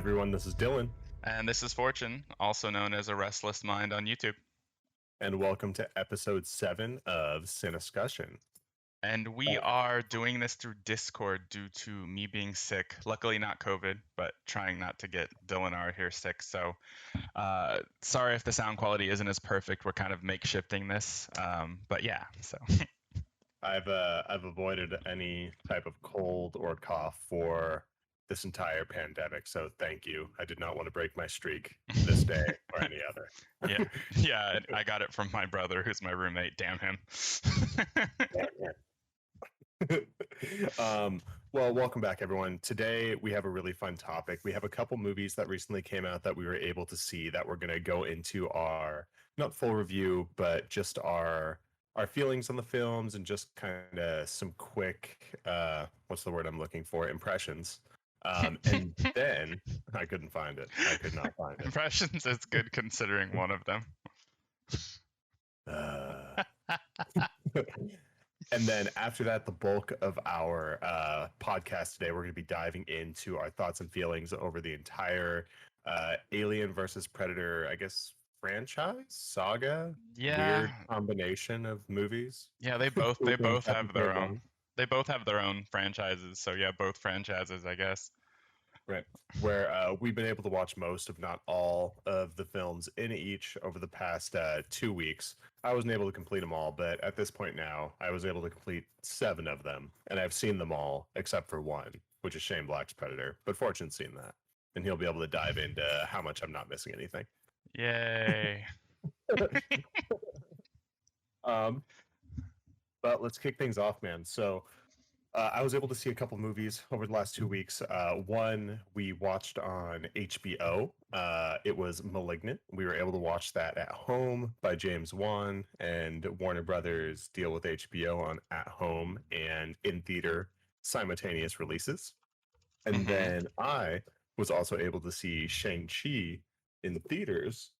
everyone, this is Dillon. And this is Fortune, also known as a Restless Mind on YouTube. And welcome to episode 7 of Cinescussion. And we are doing this through Discord due to me being sick. Luckily not COVID, but trying not to get Dylan R here sick. So sorry if the sound quality isn't as perfect. We're kind of makeshifting this. But yeah, so. I've avoided any type of cold or cough for this entire pandemic, so thank you. I did not want to break my streak this day or any other. Yeah, I got it from my brother, who's my roommate. Damn him. Well, welcome back, everyone. Today we have a really fun topic. We have a couple movies that recently came out that we were able to see that we're going to go into our, not full review, but just our feelings on the films and just kind of some quick, what's the word I'm looking for? Impressions. And then I couldn't find it. I could not find it. Impressions is good considering one of them. And then after that, the bulk of our podcast today, we're going to be diving into our thoughts and feelings over the entire Alien versus Predator, I guess, franchise, saga, weird combination of movies. Yeah, they both have their own. They both have their own franchises. So yeah, both franchises, I guess. Right. Where we've been able to watch most, if not all, of the films in each over the past 2 weeks. I wasn't able to complete them all, but at this point now, I was able to complete 7 of them, and I've seen them all except for one, which is Shane Black's Predator. But Fortune's seen that, and he'll be able to dive into how much I'm not missing anything. Yay! But let's kick things off, man. So I was able to see a couple movies over the last 2 weeks. One we watched on HBO. It was Malignant. We were able to watch that at home by James Wan, and Warner Brothers deal with HBO on at home and in theater simultaneous releases. And then I was also able to see Shang-Chi in theaters,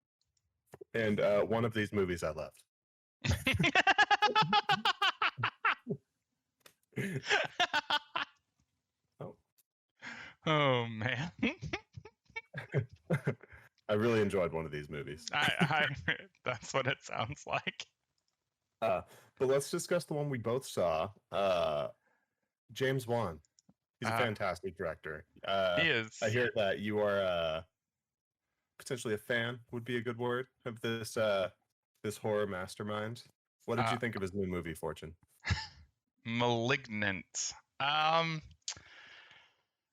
and one of these movies I loved. Oh man. I really enjoyed one of these movies. That's what it sounds like. But let's discuss the one we both saw. James Wan. He's a fantastic director. He is. I hear that you are potentially a fan, would be a good word, of this horror mastermind. What did you think of his new movie, Fortune? Malignant.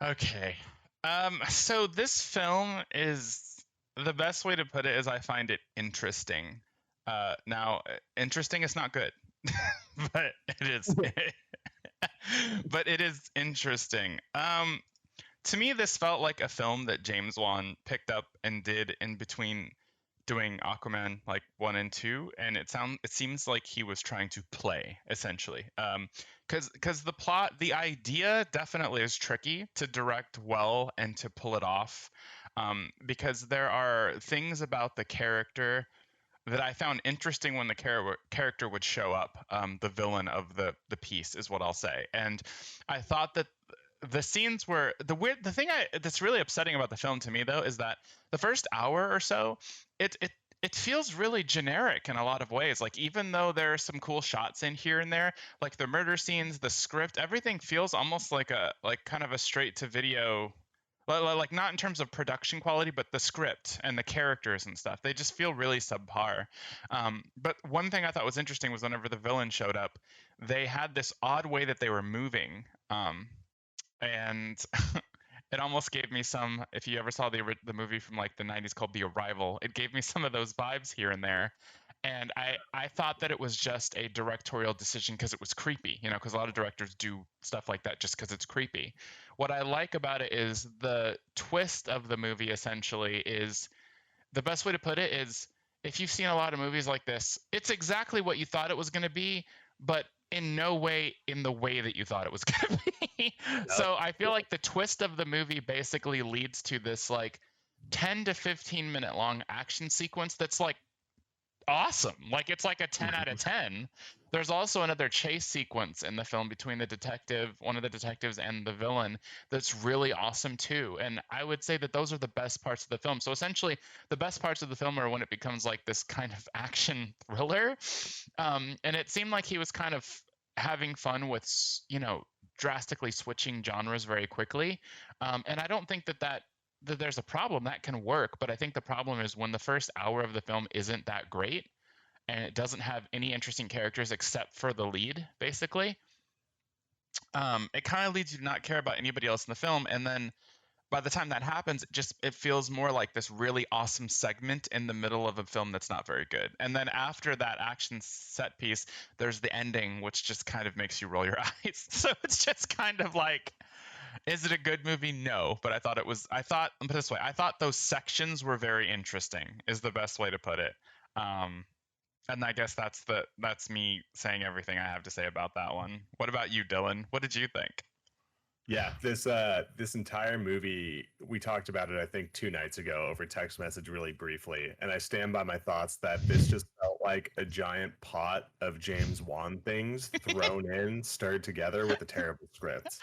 Okay. So this film is, the best way to put it is I find it interesting. Now, interesting is not good, but it is. But it is interesting. To me, this felt like a film that James Wan picked up and did in between doing Aquaman like 1 and 2, and it seems like he was trying to play essentially, because the plot, the idea definitely is tricky to direct well and to pull it off, because there are things about the character that I found interesting when the character would show up. The villain of the piece is what I'll say, and I thought that the scenes were the thing that's really upsetting about the film to me though is that the first hour or so it feels really generic in a lot of ways. Like, even though there are some cool shots in here and there, like the murder scenes, the script, everything feels almost like kind of a straight to video, like not in terms of production quality, but the script and the characters and stuff, they just feel really subpar. But one thing I thought was interesting was whenever the villain showed up, they had this odd way that they were moving. And it almost gave me some, if you ever saw the movie from like the 90s called The Arrival, it gave me some of those vibes here and there. And I thought that it was just a directorial decision because it was creepy, because a lot of directors do stuff like that just because it's creepy. What I like about it is the twist of the movie essentially is, the best way to put it is, if you've seen a lot of movies like this, it's exactly what you thought it was going to be, but in no way in the way that you thought it was going to be. So I feel like the twist of the movie basically leads to this like 10 to 15 minute long action sequence that's like awesome. Like it's like a 10 out of Mhm. 10. There's also another chase sequence in the film between one of the detectives and the villain that's really awesome too. And I would say that those are the best parts of the film. So essentially, the best parts of the film are when it becomes like this kind of action thriller. And it seemed like he was kind of having fun with, drastically switching genres very quickly. And I don't think that there's a problem that can work, but I think the problem is when the first hour of the film isn't that great and it doesn't have any interesting characters except for the lead, basically. It kind of leads you to not care about anybody else in the film, and then by the time that happens, it feels more like this really awesome segment in the middle of a film that's not very good. And then after that action set piece, there's the ending, which just kind of makes you roll your eyes. So it's just kind of like, is it a good movie? No, but put it this way, I thought those sections were very interesting, is the best way to put it. Um, and I guess that's me saying everything I have to say about that one. What about you, Dylan? What did you think? Yeah, this entire movie, we talked about it I think 2 nights ago over text message really briefly, and I stand by my thoughts that this just felt like a giant pot of James Wan things thrown in, stirred together with a terrible script.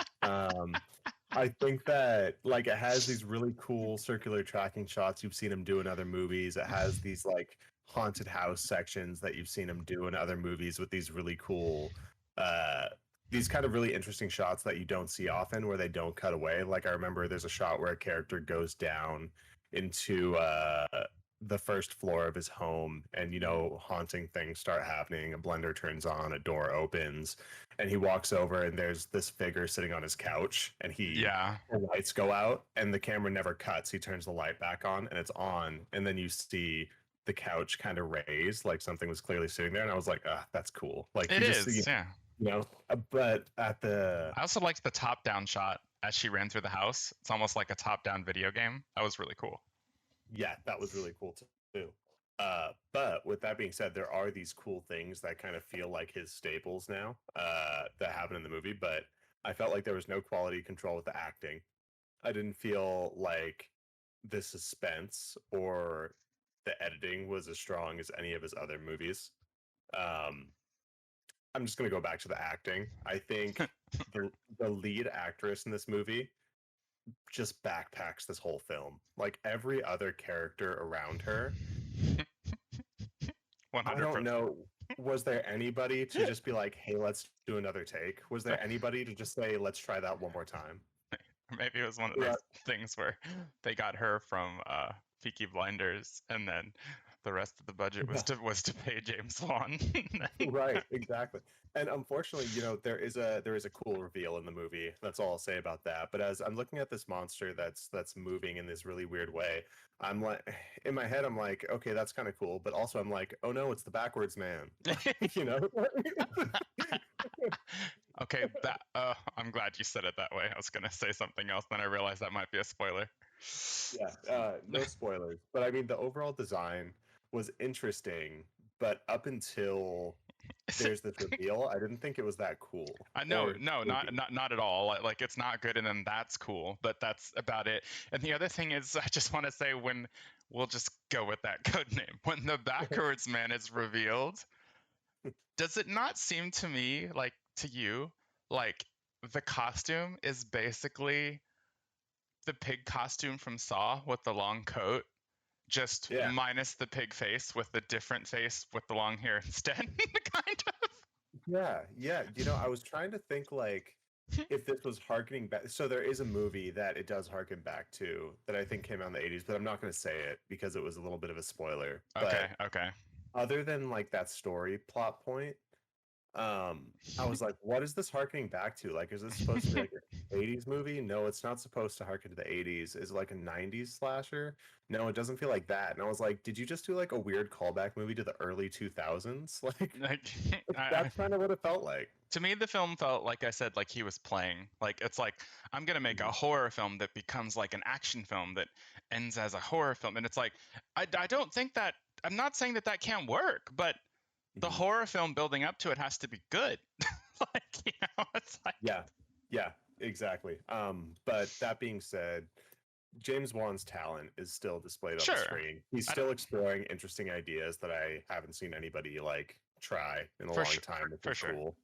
I think that like it has these really cool circular tracking shots you've seen him do in other movies. It has these like haunted house sections that you've seen him do in other movies with these really cool uh these kind of really interesting shots that you don't see often where they don't cut away. Like I remember there's a shot where a character goes down into the first floor of his home and haunting things start happening. A blender turns on, a door opens, and he walks over and there's this figure sitting on his couch and Yeah, the lights go out and the camera never cuts. He turns the light back on and it's on, and then you see the couch kind of raised like something was clearly sitting there, and I was like, ah, that's cool. Like it you just is. see, Yeah. but at the I also liked the top-down shot as she ran through the house. It's almost like a top-down video game. That was really cool. yeah, that was really cool too. But with that being said, there are these cool things that kind of feel like his staples now that happen in the movie. But I felt like there was no quality control with the acting. I didn't feel like the suspense or the editing was as strong as any of his other movies. Um, I'm just gonna go back to the acting. I think the lead actress in this movie just backpacks this whole film. Like every other character around her, I don't 100%. know. Was there anybody to just be like, "Hey, let's do another take"? Was there anybody to just say, "Let's try that one more time"? Maybe it was one of Yeah, those things where they got her from Peaky Blinders, and then the rest of the budget was yeah, to pay James Wan. right, exactly. And unfortunately, there is a cool reveal in the movie. That's all I'll say about that. But as I'm looking at this monster that's moving in this really weird way, I'm like, in my head, I'm like, okay, that's kind of cool. But also, I'm like, oh no, it's the backwards man. you know? Okay, I'm glad you said it that way. I was gonna say something else, then I realized that might be a spoiler. Yeah, no spoilers. But I mean, the overall design was interesting, but up until there's this reveal, I didn't think it was that cool No, or no, not creepy. not not at all. Like it's not good, and then that's cool, but that's about it. And the other thing is, I just want to say when we'll just go with that code name. When the backwards man is revealed, does it not seem to me like to you like the costume is basically the pig costume from Saw with the long coat, just Yeah, minus the pig face with the different face with the long hair instead, kind of. yeah, yeah. I was trying to think like if this was harkening back. So there is a movie that it does harken back to that I think came out in the 80s, but I'm not going to say it because it was a little bit of a spoiler. Okay, But okay. other than like that story plot point, Um, I was like, what is this harkening back to? Like, is this supposed to be like an 80s movie? No, it's not supposed to harken to the 80s. Is it like a 90s slasher? No, it doesn't feel like that. And I was like, did you just do like a weird callback movie to the early 2000s? Like, That's kind of what it felt like. to me, the film felt like I said, like he was playing. Like it's like I'm gonna make a Mhm, horror film that becomes like an action film that ends as a horror film, and it's like I don't think that I'm not saying that that can't work, but the mhm. horror film building up to it has to be good. Like it's like Yeah, yeah, exactly. But that being said, James Wan's talent is still displayed on the Sure. screen. He's I don't, still exploring interesting ideas that I haven't seen anybody like try in a for long sure. time, which For is sure. cool.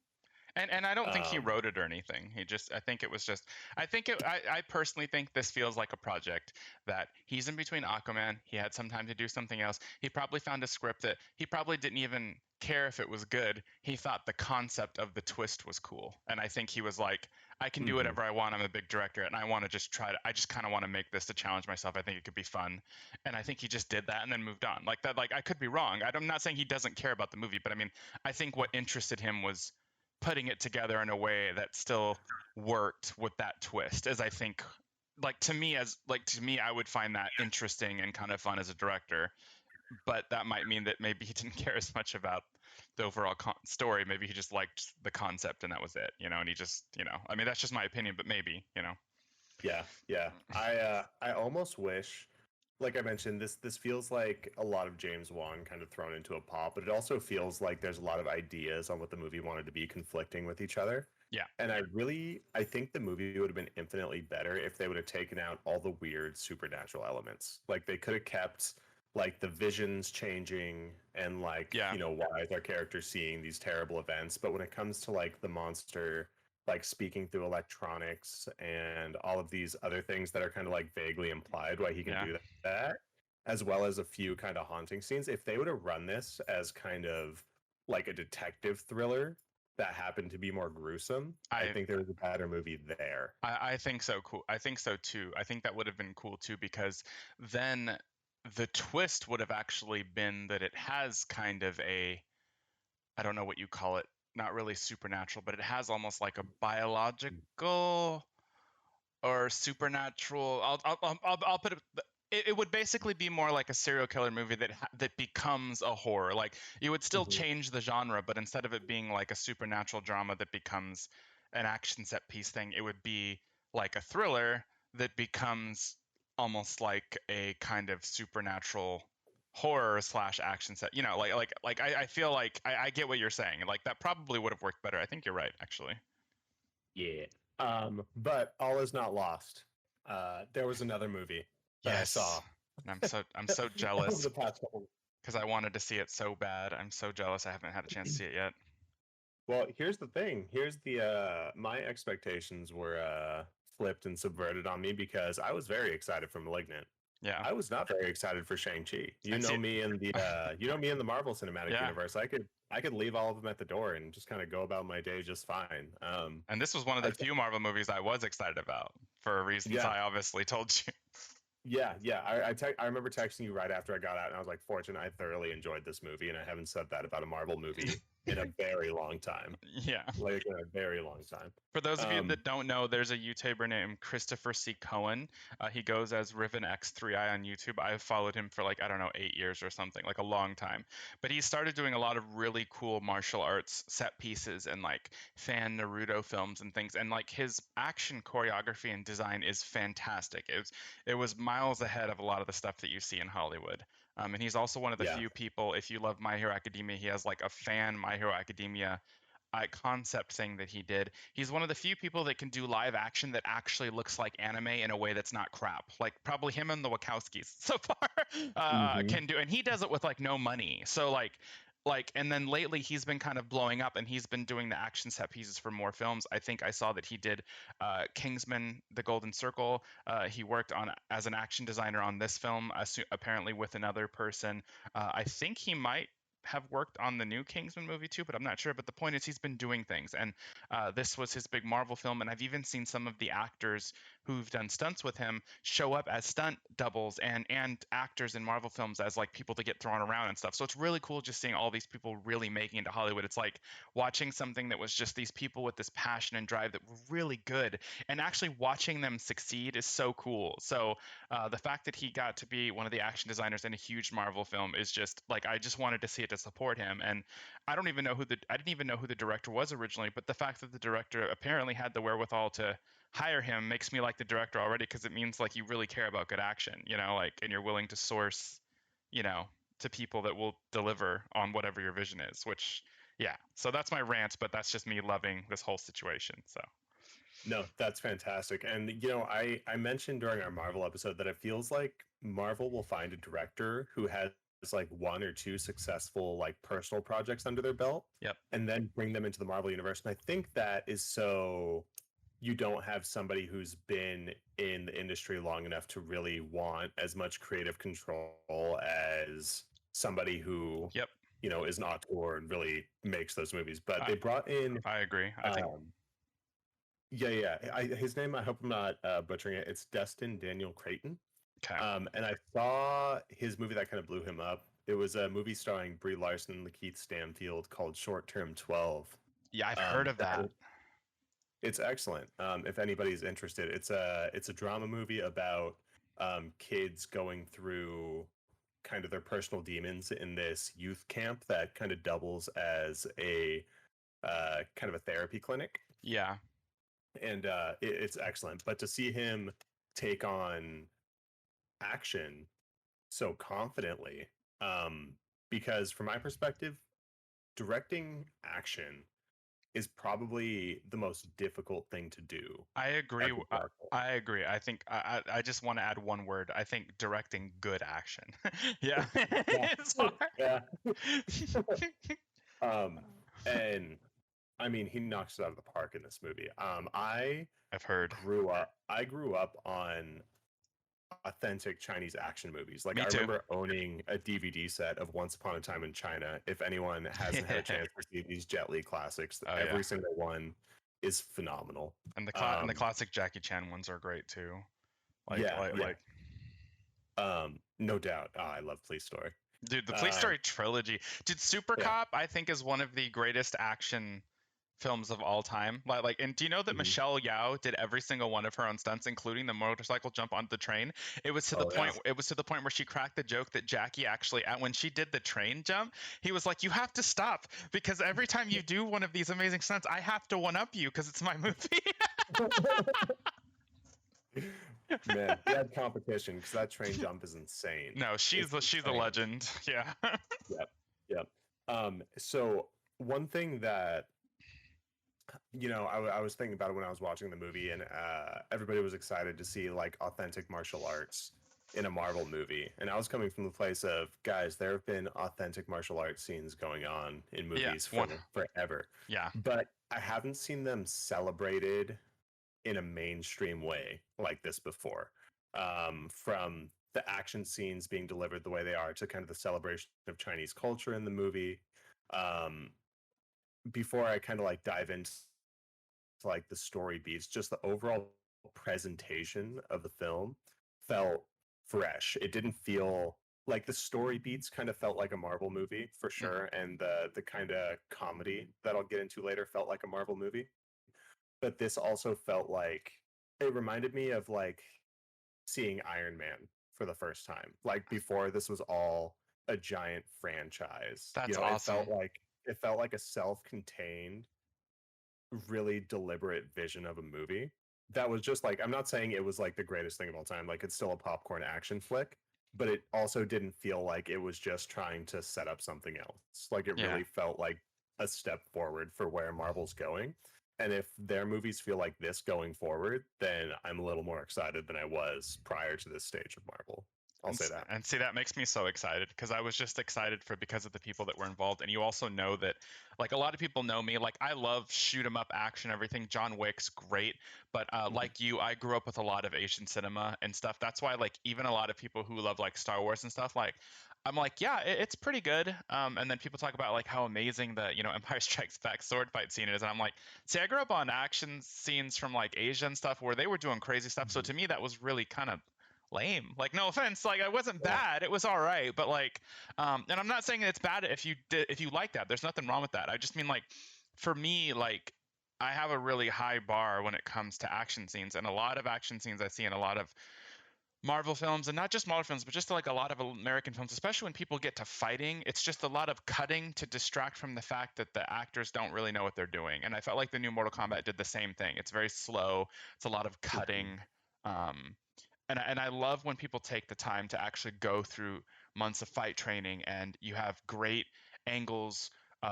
And I don't think he Um, wrote it or anything. I think it was just, I personally think this feels like a project that he's in between Aquaman. He had some time to do something else. He probably found a script that he probably didn't even care if it was good. He thought the concept of the twist was cool. And I think he was like, I can do mhm. whatever I want. I'm a big director and I want to just I just kind of want to make this to challenge myself. I think it could be fun. And I think he just did that and then moved on. Like that, like I could be wrong. I'm not saying he doesn't care about the movie, but I mean, I think what interested him was putting it together in a way that still worked with that twist. As I think, to me I would find that interesting and kind of fun as a director, but that might mean that maybe he didn't care as much about the overall story. Maybe he just liked the concept and that was it, you know, and he just, you know, I mean, that's just my opinion, but maybe, you know. Yeah, yeah. I almost wish, like I mentioned, this feels like a lot of James Wan kind of thrown into a pot, but it also feels like there's a lot of ideas on what the movie wanted to be conflicting with each other. Yeah. And I think the movie would have been infinitely better if they would have taken out all the weird supernatural elements. Like they could have kept like the visions changing and like, Yeah. you know, why is our character seeing these terrible events? But when it comes to like the monster like speaking through electronics and all of these other things that are kind of like vaguely implied why he can Yeah. do that, as well as a few kind of haunting scenes. If they would have run this as kind of like a detective thriller that happened to be more gruesome, I I think there was a better movie there. I think so cool. I think so too. I think that would have been cool too because then the twist would have actually been that it has kind of a, I don't know what you call it, not really supernatural, but it has almost like a biological or supernatural. I'll put it. It would basically be more like a serial killer movie that becomes a horror. Like you would still Mhm. change the genre, but instead of it being like a supernatural drama that becomes an action set piece thing, it would be like a thriller that becomes almost like a kind of supernatural horror slash action set. You know, I feel like I get what you're saying. Like that probably would have worked better. I think you're right, actually. Yeah. But all is not lost. There was another movie that I Yes. saw And I'm so over jealous the past couple. because I wanted to see it so bad. I'm so jealous I haven't had a chance to see it yet. Well, here's the thing. Here's the my expectations were flipped and subverted on me because I was very excited for Malignant. Yeah. I was not very excited for Shang-Chi. And see, You know me in the Marvel Cinematic yeah. Universe. I could leave all of them at the door and just kind of go about my day just fine. And this was one of I the few Marvel movies I was excited about for reasons yeah, I obviously told you. yeah. I remember texting you right after I got out, and I was like, "Fortune, I thoroughly enjoyed this movie, and I haven't said that about a Marvel movie in a very long time, Yeah. like in a very long time." For those of you Um, that don't know, there's a YouTuber named Christopher C. Cohen. He goes as Riven X3I on YouTube. I've followed him for like, I don't know, 8 years or something, like a long time. But he started doing a lot of really cool martial arts set pieces and like fan Naruto films and things. And like his action choreography and design is fantastic. It was miles ahead of a lot of the stuff that you see in Hollywood. And he's also one of the yeah, few people, if you love My Hero Academia, he has like a fan My Hero Academia concept thing that he did. He's one of the few people that can do live action that actually looks like anime in a way that's not crap. Like probably him and the Wachowskis so far hmm can do, and he does it with like no money. So and then lately he's been kind of blowing up and he's been doing the action set pieces for more films. I think I saw that he did Kingsman, The Golden Circle. He worked on as an action designer on this film, apparently with another person. I think he might have worked on the new Kingsman movie too, but I'm not sure. But the point is, he's been doing things, and this was his big Marvel film. And I've even seen some of the actors who've done stunts with him show up as stunt doubles and actors in Marvel films as like people to get thrown around and stuff. So it's really cool just seeing all these people really making it to Hollywood. It's like watching something that was just these people with this passion and drive that were really good, and actually watching them succeed is so cool. So the fact that he got to be one of the action designers in a huge Marvel film is just like I just wanted to see it to support him. And I didn't even know who the director was originally, but the fact that the director apparently had the wherewithal to hire him makes me like the director already because it means like you really care about good action, you know, like and you're willing to source, you know, to people that will deliver on whatever your vision is, which yeah. So that's my rant, but that's just me loving this whole situation. So No, that's fantastic. And I mentioned during our Marvel episode that it feels like Marvel will find a director who has like one or two successful like personal projects under their belt Yep. and then bring them into the Marvel universe. And I think that is so you don't have somebody who's been in the industry long enough to really want as much creative control as somebody who, Yep. is an auteur and really makes those movies. But I they brought in I agree. I think. um, yeah, yeah. His name, I hope I'm not butchering it. It's Destin Daniel Creighton. Okay. And I saw his movie that kind of blew him up. It was a movie starring Brie Larson and Lakeith Stanfield called Short Term 12. Yeah, I've heard of that. It's excellent. If anybody's interested, it's a drama movie about kids going through kind of their personal demons in this youth camp that kind of doubles as a kind of a therapy clinic. Yeah. And it's excellent. But to see him take on action so confidently, um, because from my perspective, directing action is probably the most difficult thing to do I agree. as a director. I agree. I think I just want to add one word. I think directing good action. Yeah. Yeah, It's hard. yeah. um, and I mean, he knocks it out of the park in this movie. I've heard. I grew up on authentic Chinese action movies. Like Me I too. remember owning a DVD set of Once Upon a Time in China. If anyone hasn't had a chance to see these Jet Li classics, Oh yeah. every single one is phenomenal. And the Um, classic Jackie Chan ones are great too. Like yeah, like yeah, like no doubt. I love Police Story. dude, the Police Um, Story trilogy. Dude, Super yeah. Cop I think is one of the greatest action films of all time. And do you know that Mhm. Michelle Yeoh did every single one of her own stunts, including the motorcycle jump onto the train? It was to the Oh yeah. point. It was to the point where she cracked the joke that Jackie actually, when she did the train jump, he was like, "You have to stop because every time you do one of these amazing stunts, I have to one up you because it's my movie." Man, he had competition because that train jump is insane. No, It's she's a insane. legend. Yeah. Yep, yep. So one thing that I was thinking about it when I was watching the movie, and everybody was excited to see like authentic martial arts in a Marvel movie. And I was coming from the place of, guys, there have been authentic martial arts scenes going on in Yeah. movies One. for forever, Yeah. but I haven't seen them celebrated in a mainstream way like this before. From the action scenes being delivered the way they are to kind of the celebration of Chinese culture in the movie. Um, Before I kind of like dive into like the story beats, just the overall presentation of the film felt fresh. It didn't feel like the story beats kind of felt like a Marvel movie for Mhm. sure, and the kind of comedy that I'll get into later felt like a Marvel movie. But this also felt like it reminded me of like seeing Iron Man for the first time. Like before this was all a giant franchise. That's It felt awesome. like a self-contained, really deliberate vision of a movie that was just like, I'm not saying it was like the greatest thing of all time, like it's still a popcorn action flick, but it also didn't feel like it was just trying to set up something else. Like it Yeah. really felt like a step forward for where Marvel's going. And if their movies feel like this going forward, then I'm a little more excited than I was prior to this stage of Marvel. I'll say that. And see, that makes me so excited because I was just excited because of the people that were involved. And you also know that, like, a lot of people know me. Like, I love shoot 'em up action, everything. John Wick's great, but Mhm. like you, I grew up with a lot of Asian cinema and stuff. That's why, like, even a lot of people who love like Star Wars and stuff, like, I'm like, yeah, it's pretty good. And then people talk about like how amazing the Empire Strikes Back sword fight scene is, and I'm like, see, I grew up on action scenes from like Asia and stuff where they were doing crazy stuff. So Mhm. to me, that was really kind of lame. Like, no offense, like it wasn't Yeah. bad. It was all right, but like, and I'm not saying it's bad if you like that. There's nothing wrong with that. I just mean like, for me, like, I have a really high bar when it comes to action scenes, and a lot of action scenes I see in a lot of Marvel films, and not just Marvel films, but just like a lot of American films, especially when people get to fighting, it's just a lot of cutting to distract from the fact that the actors don't really know what they're doing. And I felt like the new Mortal Kombat did the same thing. It's very slow. It's a lot of Mhm. cutting. Um, and I love when people take the time to actually go through months of fight training and you have great angles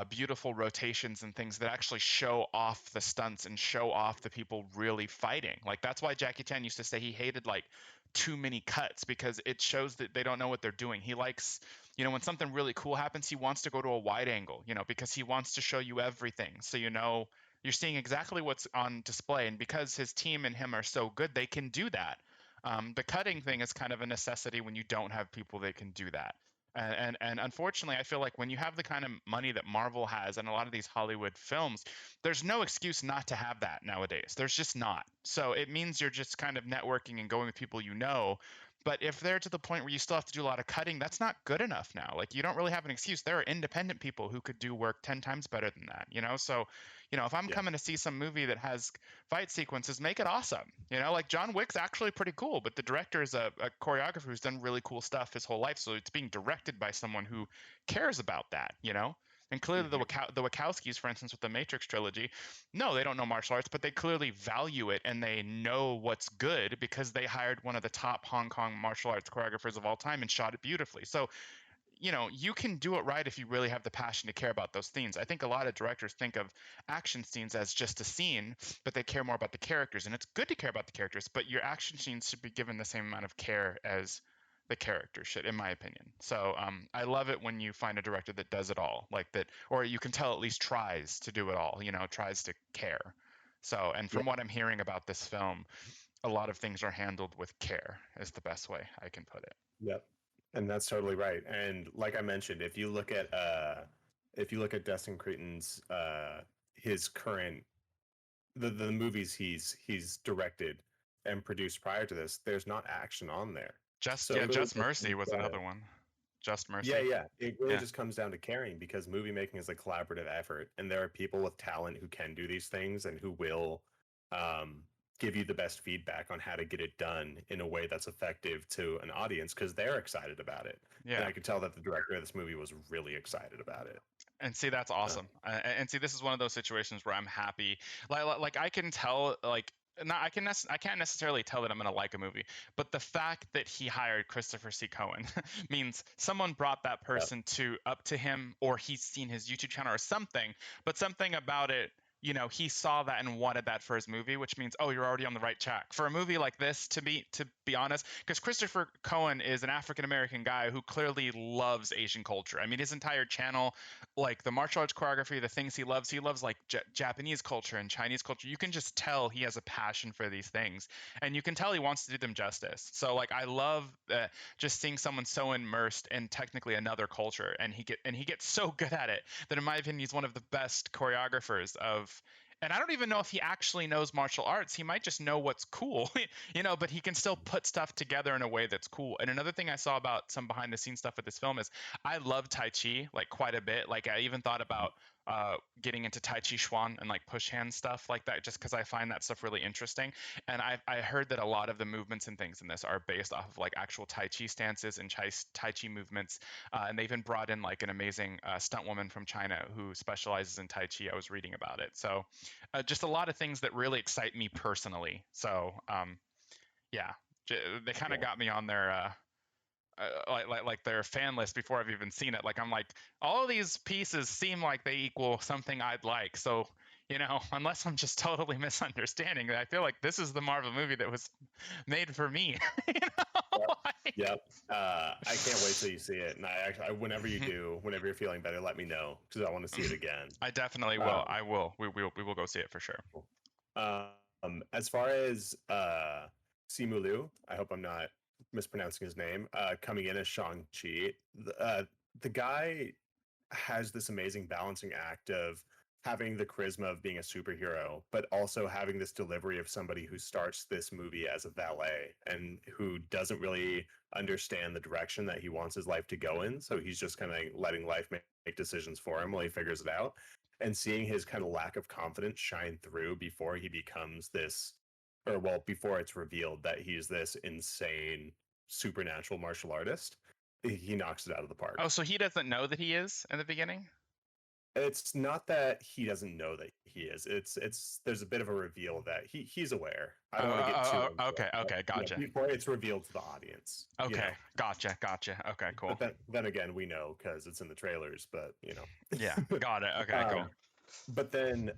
beautiful rotations and things that actually show off the stunts and show off the people really fighting. Like that's why Jackie Chan used to say he hated like too many cuts, because it shows that they don't know what they're doing. He likes, when something really cool happens, he wants to go to a wide angle, because he wants to show you everything. So you're seeing exactly what's on display, and because his team and him are so good, they can do that. The cutting thing is kind of a necessity when you don't have people that can do that. And unfortunately, I feel like when you have the kind of money that Marvel has and a lot of these Hollywood films, there's no excuse not to have that nowadays. There's just not. So it means you're just kind of networking and going with people you know. But if they're to the point where you still have to do a lot of cutting, that's not good enough now. Like you don't really have an excuse. There are independent people who could do work 10 times better than that. So, if I'm Yeah. coming to see some movie that has fight sequences, make it awesome. Like John Wick's actually pretty cool, but the director is a choreographer who's done really cool stuff his whole life, so it's being directed by someone who cares about that. And clearly, the Mhm. the Wachowskis, for instance, with the Matrix trilogy, no, they don't know martial arts, but they clearly value it and they know what's good because they hired one of the top Hong Kong martial arts choreographers of all time and shot it beautifully. So you can do it right if you really have the passion to care about those themes. I think a lot of directors think of action scenes as just a scene, but they care more about the characters. And it's good to care about the characters, but your action scenes should be given the same amount of care as the character should, in my opinion. So I love it when you find a director that does it all, like that, or you can tell at least tries to do it all, tries to care. So, and Yeah. from what I'm hearing about this film, a lot of things are handled with care, is the best way I can put it. Yep. And that's totally right. And like I mentioned, if you look at Destin Creighton's his current the movies he's directed and produced prior to this, there's not action on there. So it really Just just Mercy comes was down another one. Just yeah, Mercy. yeah. It really Yeah. just comes down to caring because movie making is a collaborative effort, and there are people with talent who can do these things and who will um, give you the best feedback on how to get it done in a way that's effective to an audience because they're excited about it. And Yeah. I could tell that the director of this movie was really excited about it. And see, that's Uh, awesome. And see, this is one of those situations where I'm happy. Like I can tell, like, not I can't necessarily tell that I'm gonna like a movie, but the fact that he hired Christopher C. Cohen means someone brought that yeah, person to up to him, or he's seen his YouTube channel or something. But something about it, he saw that and wanted that for his movie, which means, oh, you're already on the right track for a movie like this. To be honest, because Christopher Cohen is an African American guy who clearly loves Asian culture. I mean, his entire channel, like the martial arts choreography, the things he loves like Japanese culture and Chinese culture. You can just tell he has a passion for these things, and you can tell he wants to do them justice. So like I love just seeing someone so immersed in technically another culture, and he gets so good at it that in my opinion he's one of the best choreographers of. And I don't even know if he actually knows martial arts. He might just know what's cool, but he can still put stuff together in a way that's cool. And another thing I saw about some behind the scenes stuff with this film is I love Tai Chi like quite a bit. Like I even thought about getting into Tai Chi Chuan and like push hand stuff like that, just because I find that stuff really interesting. And I heard that a lot of the movements and things in this are based off of like actual Tai Chi stances and Tai Chi movements. And they even brought in like an amazing stunt woman from China who specializes in Tai Chi. I was reading about it. So just a lot of things that really excite me personally. So yeah, they kind of yeah. got me on their like their fan list before I've even seen it. Like I'm like, all of these pieces seem like they equal something I'd like. So unless I'm just totally misunderstanding, I feel like this is the Marvel movie that was made for me. you Yep. like, Yep. I can't wait till you see it. And whenever you do, whenever you're feeling better, let me know because I want to see it again. I definitely will. Um, I will. We will go see it for sure. as far as Simu Liu, I hope I'm not mispronouncing his name, coming in as Shang-Chi, the guy has this amazing balancing act of having the charisma of being a superhero, but also having this delivery of somebody who starts this movie as a valet and who doesn't really understand the direction that he wants his life to go in. So he's just kind of letting life make decisions for him while he figures it out. And seeing his kind of lack of confidence shine through before he becomes this, or well, before it's revealed that he's this insane supernatural martial artist, he knocks it out of the park. Oh, so he doesn't know that he is in the beginning? It's not that he doesn't know that he is. It's there's a bit of a reveal that he's aware. I don't want to get too into Okay, it, but, okay, gotcha. before it's revealed to the audience. Okay, gotcha. Okay, cool. But then again, we know because it's in the trailers. But Yeah, got it. Okay, cool. um, but then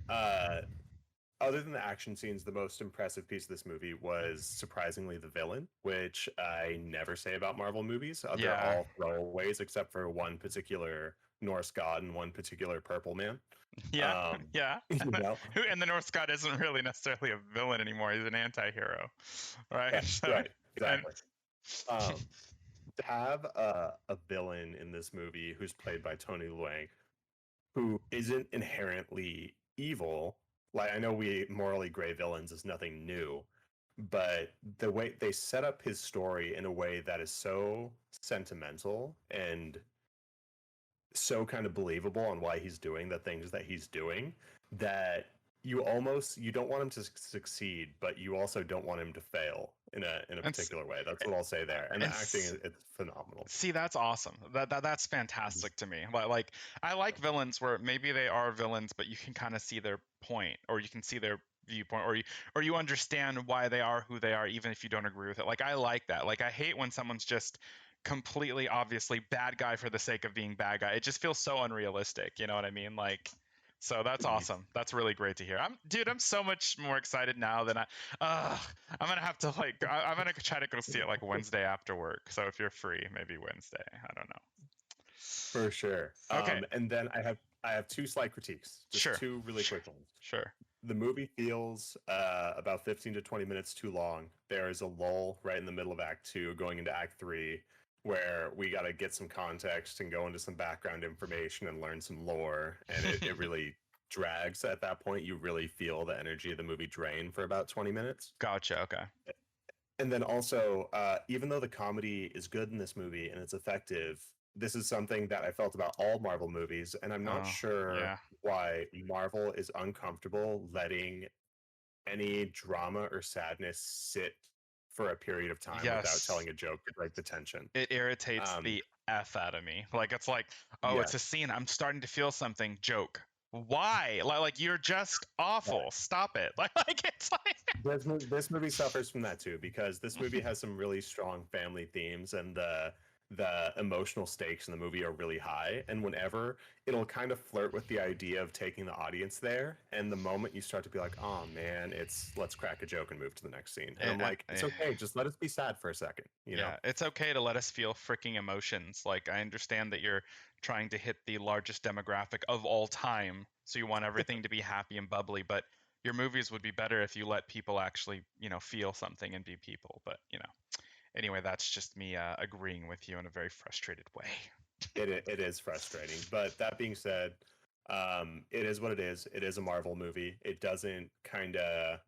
other than the action scenes, the most impressive piece of this movie was surprisingly the villain, which I never say about Marvel movies. They're Yeah. all throwaways except for one particular Norse god and one particular purple man. Yeah, yeah. You know? And the North God isn't really necessarily a villain anymore. He's an anti-hero, right? Yeah, So, right, and exactly. To have a villain in this movie who's played by Tony Leung, who isn't inherently evil. Like, I know we morally gray villains is nothing new, but the way they set up his story in a way that is so sentimental and so kind of believable on why he's doing the things that he's doing, that you don't want him to succeed, but you also don't want him to fail in a particular way. That's what I'll say there. And the acting it's phenomenal. See, that's awesome. That's fantastic to me. Like I like villains where maybe they are villains, but you can kind of see their point, or you can see their viewpoint, or you understand why they are who they are, even if you don't agree with it. Like I like that. Like I hate when someone's just completely obviously bad guy for the sake of being bad guy. It just feels so unrealistic. You know what I mean? Like, so that's awesome. That's really great to hear. I'm so much more excited now than I'm gonna have to I'm gonna try to go see it like Wednesday after work. So if you're free, maybe Wednesday. I don't know. For sure. Okay. And then I have two slight critiques, just Sure. two really quick ones. Sure. The movie feels about 15 to 20 minutes too long. There is a lull right in the middle of Act 2 going into Act 3 where we got to get some context and go into some background information and learn some lore. And it really drags at that point. You really feel the energy of the movie drain for about 20 minutes. Gotcha. Okay. And then also, even though the comedy is good in this movie and it's effective, this is something that I felt about all Marvel movies, and I'm not sure why Marvel is uncomfortable letting any drama or sadness sit for a period of time without telling a joke to break the tension. It irritates the F out of me. Like it's like, oh, it's a scene. I'm starting to feel something. Joke. Why? Like you're just awful. Stop it. Like it's like this movie suffers from that too, because this movie has some really strong family themes, and the emotional stakes in the movie are really high. And whenever it'll kind of flirt with the idea of taking the audience there, and the moment you start to be like, oh man, it's let's crack a joke and move to the next scene. And I'm like, it's okay, just let us be sad for a second. You know? It's okay to let us feel freaking emotions. Like I understand that you're trying to hit the largest demographic of all time, so you want everything to be happy and bubbly, but your movies would be better if you let people actually, feel something and be people. But anyway, that's just me agreeing with you in a very frustrated way. It is frustrating, but that being said, it is what it is. It is a Marvel movie. It doesn't kind of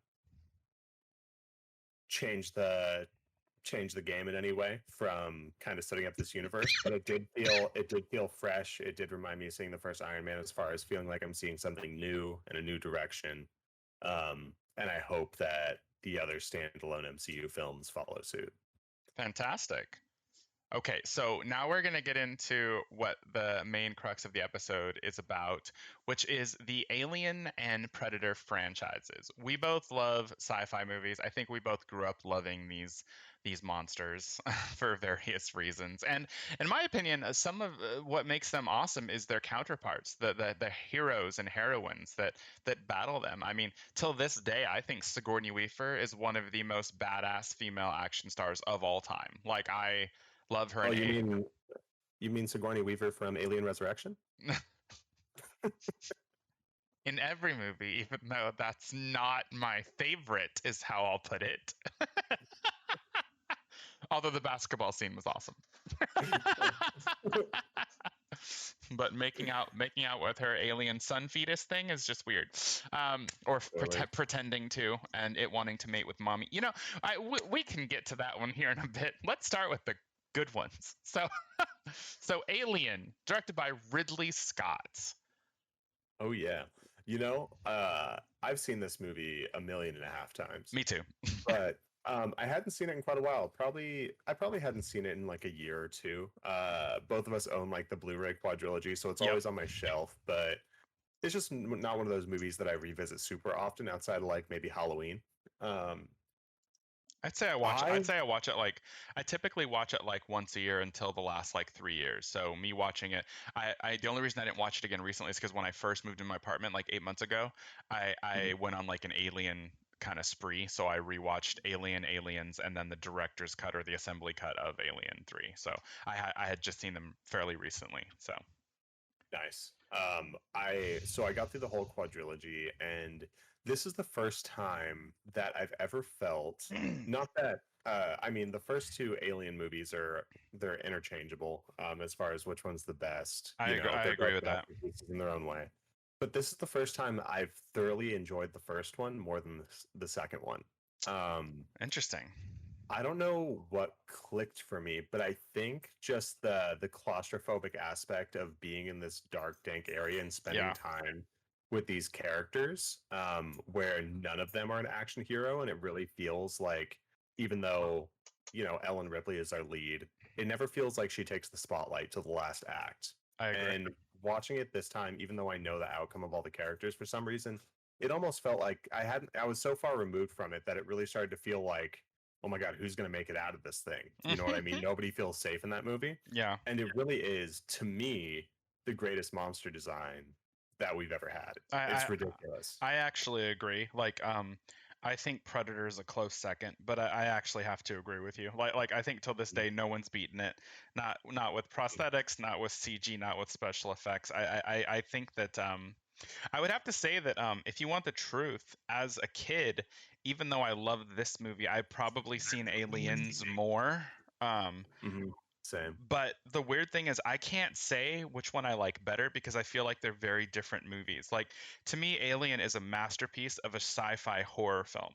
change the game in any way from kind of setting up this universe, but it did feel fresh. It did remind me of seeing the first Iron Man, as far as feeling like I'm seeing something new and a new direction. And I hope that the other standalone MCU films follow suit. Fantastic. Okay, so now we're going to get into what the main crux of the episode is about, which is the Alien and Predator franchises. We both love sci-fi movies. I think we both grew up loving these monsters for various reasons. And in my opinion, some of what makes them awesome is their counterparts, the heroes and heroines that battle them. I mean, till this day, I think Sigourney Weaver is one of the most badass female action stars of all time. Like I love her. Oh, you mean Sigourney Weaver from Alien Resurrection? In every movie, even though that's not my favorite, is how I'll put it. Although the basketball scene was awesome. But making out with her alien sun fetus thing is just weird. Or pretending to, and it wanting to mate with mommy. We can get to that one here in a bit. Let's start with the good ones. So Alien, directed by Ridley Scott. Oh yeah. I've seen this movie 1.5 million times. Me too. But I hadn't seen it in quite a while. I probably hadn't seen it in like a year or two. Both of us own like the Blu-ray quadrilogy, so it's always on my shelf. But it's just not one of those movies that I revisit super often outside of like maybe Halloween. Um, I'd say I watch. I I'd say I watch it like I typically watch it like once a year until the last like 3 years. So me watching it, the only reason I didn't watch it again recently is because when I first moved in my apartment like 8 months ago, I Mhm. went on like an Alien kind of spree. So I rewatched Alien, Aliens, and then the director's cut or the assembly cut of Alien 3. So I had just seen them fairly recently. So Nice. I got through the whole quadrilogy, and this is the first time that I've ever felt, not that I mean the first two Alien movies they're interchangeable as far as which one's the best. I You agree, know, I they're agree both with that. masterpieces in their own way. But this is the first time I've thoroughly enjoyed the first one more than the second one. Um, Interesting. I don't know what clicked for me, but I think just the claustrophobic aspect of being in this dark, dank area and spending Yeah, time with these characters, where none of them are an action hero, and it really feels like, even though Ellen Ripley is our lead, it never feels like she takes the spotlight till the last act. I agree. And watching it this time, even though I know the outcome of all the characters, for some reason, it almost felt like I was so far removed from it that it really started to feel like, oh my god, who's going to make it out of this thing? You know what I mean? Nobody feels safe in that movie, Yeah. and it really is, to me, the greatest monster design that we've ever had. I, It's I ridiculous. I actually agree. Like, I think Predator is a close second, but I actually have to agree with you. Like I think till this day, no one's beaten it. Not with prosthetics, not with CG, not with special effects. I think that I would have to say that if you want the truth, as a kid, even though I loved this movie, I've probably seen Aliens more. Um, Mhm. Same. but the weird thing is, I can't say which one I like better because I feel like they're very different movies. Like, to me, Alien is a masterpiece of a sci fi horror film,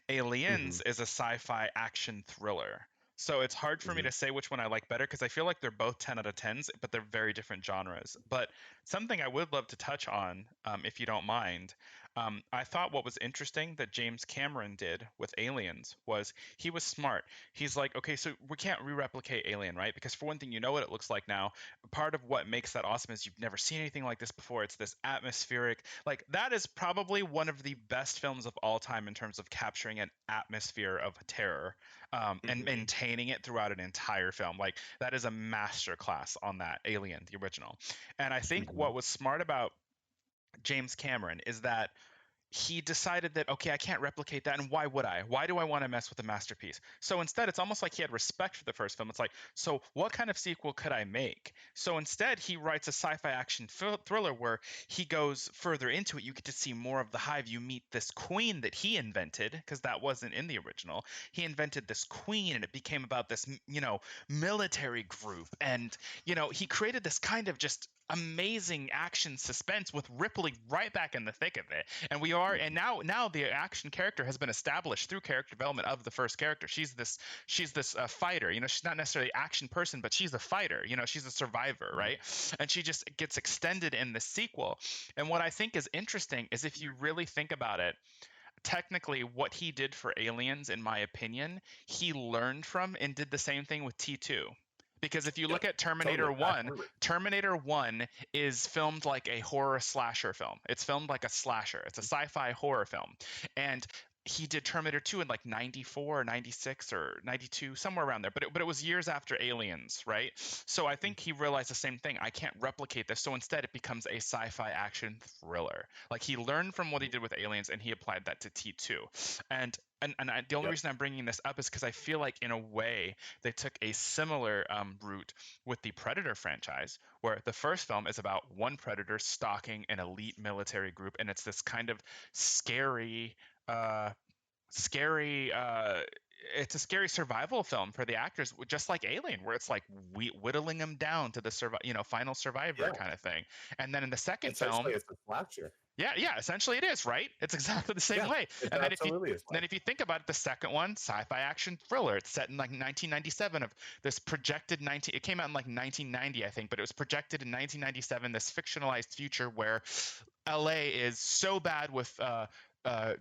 Hmm. Aliens is a sci fi action thriller. So it's hard for me Hmm. to say which one I like better because I feel like they're both 10 out of 10s, but they're very different genres. But something I would love to touch on, if you don't mind, I thought what was interesting that James Cameron did with Aliens was he was smart. He's like, okay, so we can't re-replicate Alien, right? Because for one thing, you know what it looks like now. Part of what makes that awesome is you've never seen anything like this before. It's this atmospheric, like that is probably one of the best films of all time in terms of capturing an atmosphere of terror, and Hmm. maintaining it throughout an entire film. Like that is a master class on that Alien, the original. And I think Hmm. what was smart about James Cameron is that he decided that, okay, I can't replicate that, and why would I? Why do I want to mess with a masterpiece? So instead, it's almost like he had respect for the first film. It's like, so what kind of sequel could I make? So instead, he writes a sci-fi action thriller where he goes further into it. You get to see more of the hive. You meet this queen that he invented, because that wasn't in the original. He invented this queen, and it became about this, military group, and he created this kind of just amazing action suspense with Ripley right back in the thick of it. And now the action character has been established through character development of the first character. She's this fighter. She's not necessarily an action person, but she's a fighter. She's a survivor, right? And she just gets extended in the sequel. And what I think is interesting is if you really think about it, technically what he did for Aliens, in my opinion, he learned from and did the same thing with T2. Because if you Yep. look at Terminator Totally. 1, Absolutely. Terminator 1 is filmed like a horror slasher film. It's filmed like a slasher. It's a sci-fi horror film. And he did Terminator 2 in like 94 or 96 or 92, somewhere around there. But it was years after Aliens, right? So I think he realized the same thing. I can't replicate this. So instead it becomes a sci-fi action thriller. Like he learned from what he did with Aliens and he applied that to T2. The only Yep. reason I'm bringing this up is because I feel like in a way they took a similar route with the Predator franchise, where the first film is about one predator stalking an elite military group, and it's this kind of scary, uh, scary. It's a scary survival film for the actors, just like Alien, where it's like whittling them down to the final survivor Yeah. kind of thing. And then in the second Essentially, film, it's a slasher. yeah, essentially it is, right? It's exactly the same Yeah. way. It's And then if you absolutely a then slasher. if you think about it, the second one, sci-fi action thriller. It's set in like 1997 of this projected 19 it came out in like 1990, I think, but it was projected in 1997, this fictionalized future where LA is so bad with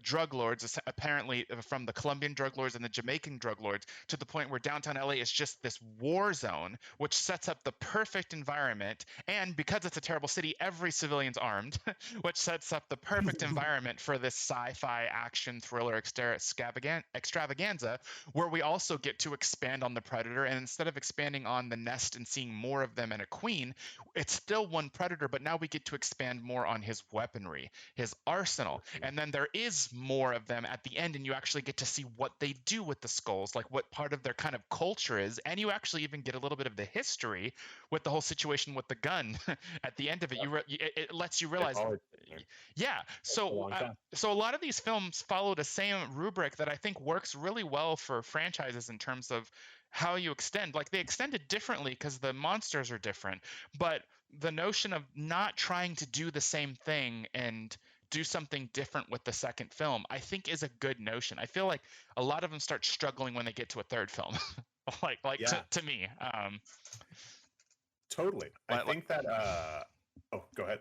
drug lords, apparently from the Colombian drug lords and the Jamaican drug lords, to the point where downtown LA is just this war zone, which sets up the perfect environment. And because it's a terrible city, every civilian's armed, which sets up the perfect environment for this sci-fi action thriller extravaganza, where we also get to expand on the predator. And instead of expanding on the nest and seeing more of them and a queen, it's still one predator, but now we get to expand more on his weaponry, his arsenal. And then there is more of them at the end, and you actually get to see what they do with the skulls, like what part of their kind of culture is. And you actually even get a little bit of the history with the whole situation with the gun at the end of it. It lets you realize, yeah. So a lot of these films follow the same rubric that I think works really well for franchises in terms of how you extend. Like, they extended differently because the monsters are different, but the notion of not trying to do the same thing and do something different with the second film, I think, is a good notion. I feel like a lot of them start struggling when they get to a third film. To me. Totally. I think that oh, go ahead.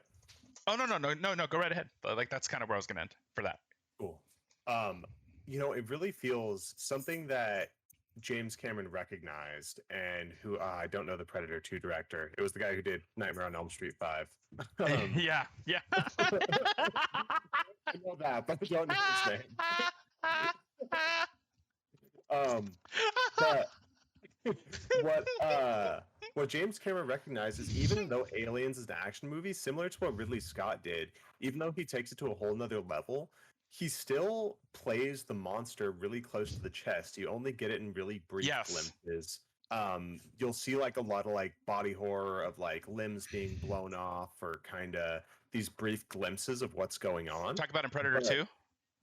Oh, no, go right ahead. Like, that's kind of where I was gonna end for that. Cool. It really feels something that James Cameron recognized, and who I don't know the Predator 2 director. It was the guy who did Nightmare on Elm Street 5. Yeah. I know that, but I don't know his name. But what James Cameron recognizes, even though Aliens is an action movie, similar to what Ridley Scott did, even though he takes it to a whole nother level, he still plays the monster really close to the chest. You only get it in really brief glimpses. You'll see like a lot of like body horror of like limbs being blown off, or kind of these brief glimpses of what's going on. Talk about in Predator 2?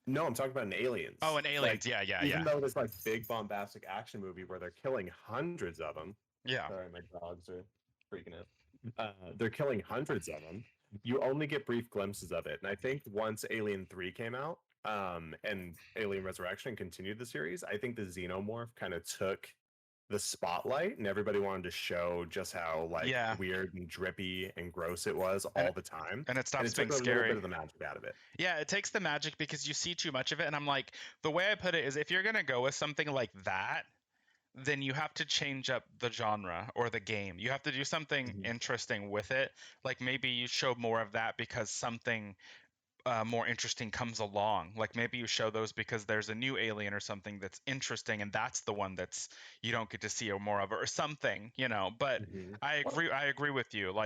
No, I'm talking about an Aliens. Oh, an Aliens. Like, even though there's like big bombastic action movie where they're killing hundreds of them. Yeah. Sorry, my dogs are freaking out. They're killing hundreds of them. You only get brief glimpses of it. And I think once Alien 3 came out, and Alien Resurrection continued the series, I think the Xenomorph kind of took the spotlight, and everybody wanted to show just how weird and drippy and gross it was all the time. And it stops being scary. A little bit of the magic out of it. Yeah, it takes the magic because you see too much of it. And I'm like, the way I put it is, if you're gonna go with something like that, then you have to change up the genre or the game. You have to do something interesting with it. Like, maybe you show more of that because something more interesting comes along. Like, maybe you show those because there's a new alien or something that's interesting, and that's the one that's you don't get to see more of, or something, But I agree with you.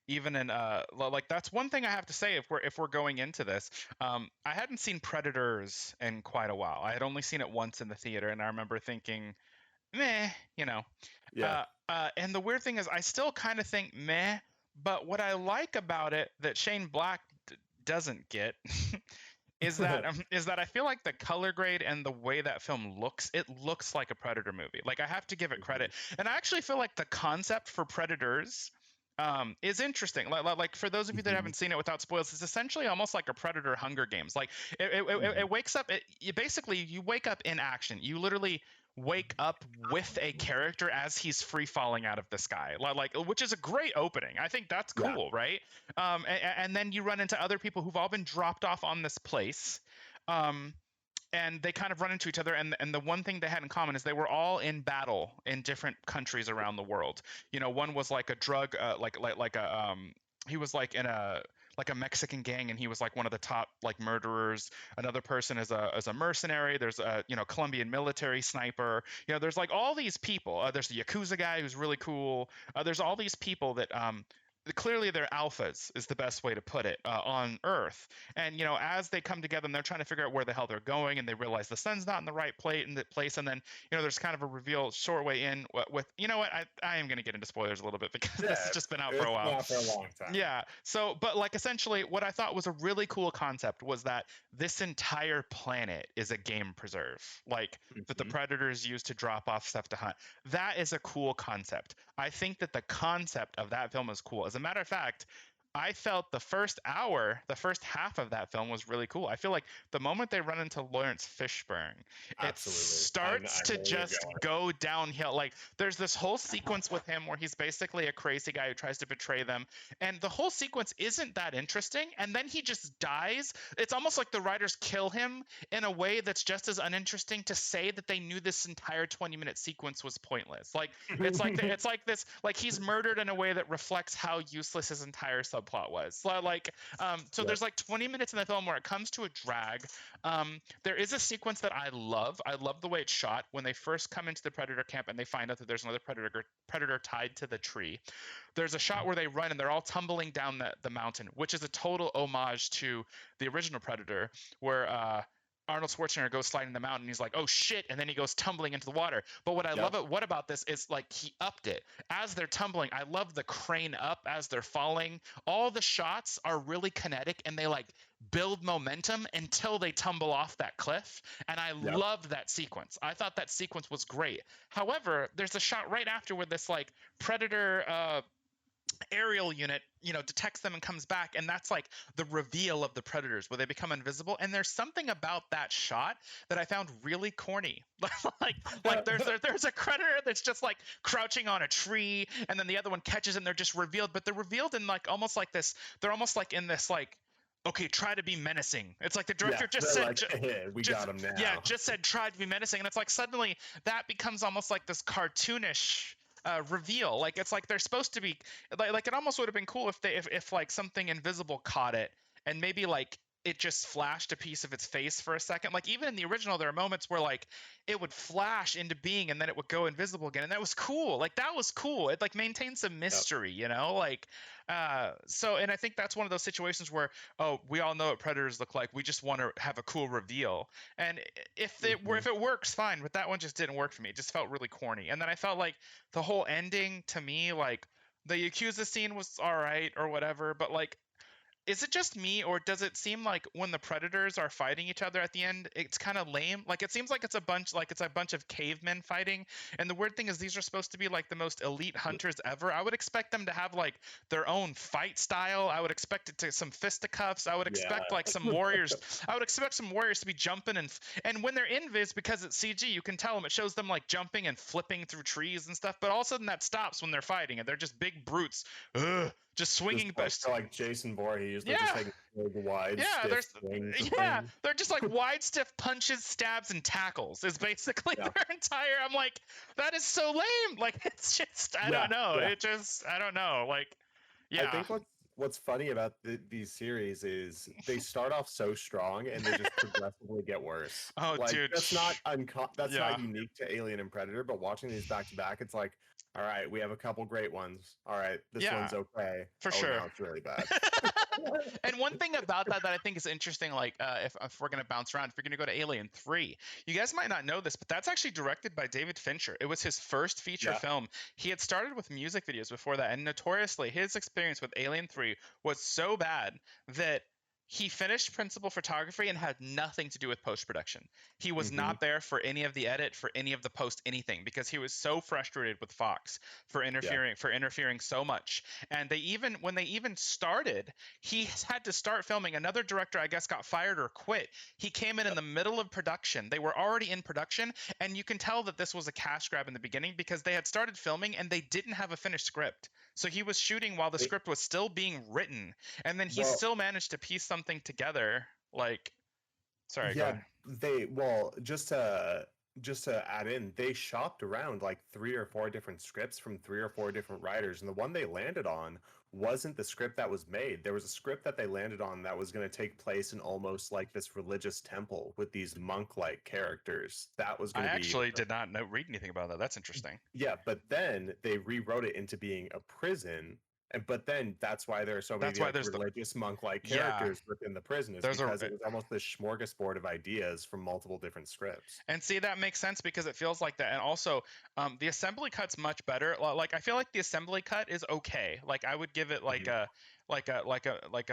Even in like, that's one thing I have to say, if we're going into this. I hadn't seen Predators in quite a while. I had only seen it once in the theater, and I remember thinking, meh, Yeah. And the weird thing is, I still kind of think meh, but what I like about it that Shane Black doesn't get is that I feel like the color grade and the way that film looks, it looks like a Predator movie. Like, I have to give it credit. And I actually feel like the concept for Predators is interesting. Like for those of you that haven't seen it without spoilers, it's essentially almost like a Predator Hunger Games. Like, it wakes up, you wake up in action. You literally wake up with a character as he's free falling out of the sky, which is a great opening. I think that's cool, right? And then you run into other people who've all been dropped off on this place, and they kind of run into each other. And the one thing they had in common is they were all in battle in different countries around the world. One was like a drug, he was like in a Mexican gang, and he was like one of the top like murderers. Another person is a mercenary. There's a Colombian military sniper. There's like all these people. There's the Yakuza guy who's really cool. There's all these people that clearly they're alphas, is the best way to put it, on Earth. And as they come together and they're trying to figure out where the hell they're going, and they realize the sun's not in the right place, and then there's kind of a reveal short way in with I am going to get into spoilers a little bit because this has just been out for a while. For a long time. Yeah. So, but like, essentially what I thought was a really cool concept was that this entire planet is a game preserve, like that the Predators use to drop off stuff to hunt. That is a cool concept. I think that the concept of that film is cool. As a matter of fact, I felt the first hour, the first half of that film was really cool. I feel like the moment they run into Lawrence Fishburne, it Absolutely. I starts know to where you're just going. go downhill. Like there's this whole sequence with him where he's basically a crazy guy who tries to betray them, and the whole sequence isn't that interesting. And then he just dies. It's almost like the writers kill him in a way that's just as uninteresting to say that they knew this entire 20-minute sequence was pointless. Like it's like this, like he's murdered in a way that reflects how useless his entire subplot was. So Yep. there's like 20 minutes in the film where it comes to a drag. There is a sequence that I love. I love the way it's shot when they first come into the predator camp and they find out that there's another predator tied to the tree. There's a shot where they run and they're all tumbling down the mountain, which is a total homage to the original Predator, where Arnold Schwarzenegger goes sliding the mountain. He's like, "Oh shit!" and then he goes tumbling into the water. But Yep. what about this is like he upped it as they're tumbling. I love the crane up as they're falling. All the shots are really kinetic and they like build momentum until they tumble off that cliff. And I Yep. loved that sequence. I thought that sequence was great. However, there's a shot right after where this like predator aerial unit detects them and comes back, and that's like the reveal of the predators where they become invisible. And there's something about that shot that I found really corny. like there's a predator that's just like crouching on a tree, and then the other one catches and they're just revealed, but they're revealed in like almost like this, they're almost like in this like, okay, try to be menacing. It's like the director just They're said like, "Hey, we got him now." yeah, just said try to be menacing, and it's like suddenly that becomes almost like this cartoonish reveal. Like it's like they're supposed to be like it almost would have been cool if if like something invisible caught it and maybe like it just flashed a piece of its face for a second. Like even in the original, there are moments where like it would flash into being and then it would go invisible again, and that was cool. Like that was cool. It like maintained some Yep. mystery, like so. And I think that's one of those situations where, oh, we all know what predators look like, we just want to have a cool reveal. And if it works, fine, but that one just didn't work for me. It just felt really corny. And then I felt like the whole ending to me, like the Yakuza scene was all right or whatever, but like, is it just me, or does it seem like when the predators are fighting each other at the end, it's kind of lame? Like it seems like it's a bunch of cavemen fighting. And the weird thing is these are supposed to be like the most elite hunters ever. I would expect them to have like their own fight style. I would expect it to some fisticuffs. I would Yeah. expect like some warriors. I would expect some warriors to be jumping and when they're invis, because it's CG, you can tell them, it shows them like jumping and flipping through trees and stuff. But all of a sudden that stops when they're fighting and they're just big brutes. Just swinging Just like Jason Voorhees, they're yeah, just taking big, wide, yeah, stiff swings of yeah, things. they're just like wide, stiff punches, stabs, and tackles is basically Yeah. their entire. I'm like, that is so lame. Like it's just, I don't know. Yeah. It just, I don't know. Like, yeah. I think what's funny about these series is they start off so strong and they just progressively get worse. Oh, Like dude. that's not that's Yeah. not unique to Alien and Predator, but watching these back to back, it's like, all right, we have a couple great ones. All right, this Yeah, one's okay. for Oh, sure. now it's really bad. And one thing about that I think is interesting, like if we're gonna bounce around, if you're gonna go to Alien 3, you guys might not know this, but that's actually directed by David Fincher. It was his first feature Yeah. film. He had started with music videos before that, and notoriously, his experience with Alien 3 was so bad that he finished principal photography and had nothing to do with post-production. He was Mhm. not there for any of the edit, for any of the post anything, because he was so frustrated with Fox for interfering so much. And when they even started, he had to start filming. Another director, I guess, got fired or quit. He came in the middle of production. They were already in production, and you can tell that this was a cash grab in the beginning because they had started filming and they didn't have a finished script. So he was shooting while the script was still being written, and then he still managed to piece something together. Like, sorry, go ahead. Just to add in, they shopped around like 3 or 4 different scripts from 3 or 4 different writers, and the one they landed on wasn't the script that was made. There was a script that they landed on that was going to take place in almost like this religious temple with these monk-like characters. That was going I to be actually did not read anything about that. That's interesting. Yeah, but then they rewrote it into being a prison. But then that's why there are so many religious monk-like characters within the prison, is because it was almost this smorgasbord of ideas from multiple different scripts. And see, that makes sense because it feels like that. And also, the assembly cut's much better. Like I feel like the assembly cut is okay. Like I would give it like a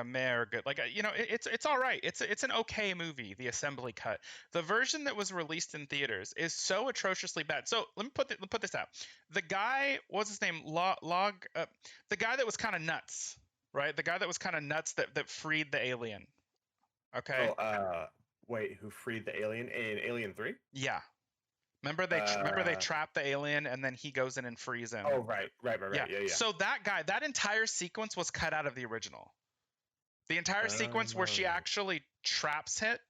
meh or good. It's all right. It's an okay movie. The assembly cut. The version that was released in theaters is so atrociously bad. So let me put this out. The guy, what's his name? The guy that was kind of nuts. right? The guy that was kind of nuts that freed the alien. Okay. Oh, wait, who freed the alien in Alien 3? Yeah. Remember they Uh, trap the alien and then he goes in and frees him. oh, right. Yeah. Yeah, yeah. So that guy, that entire sequence was cut out of the original. The entire sequence where she Oh, actually traps it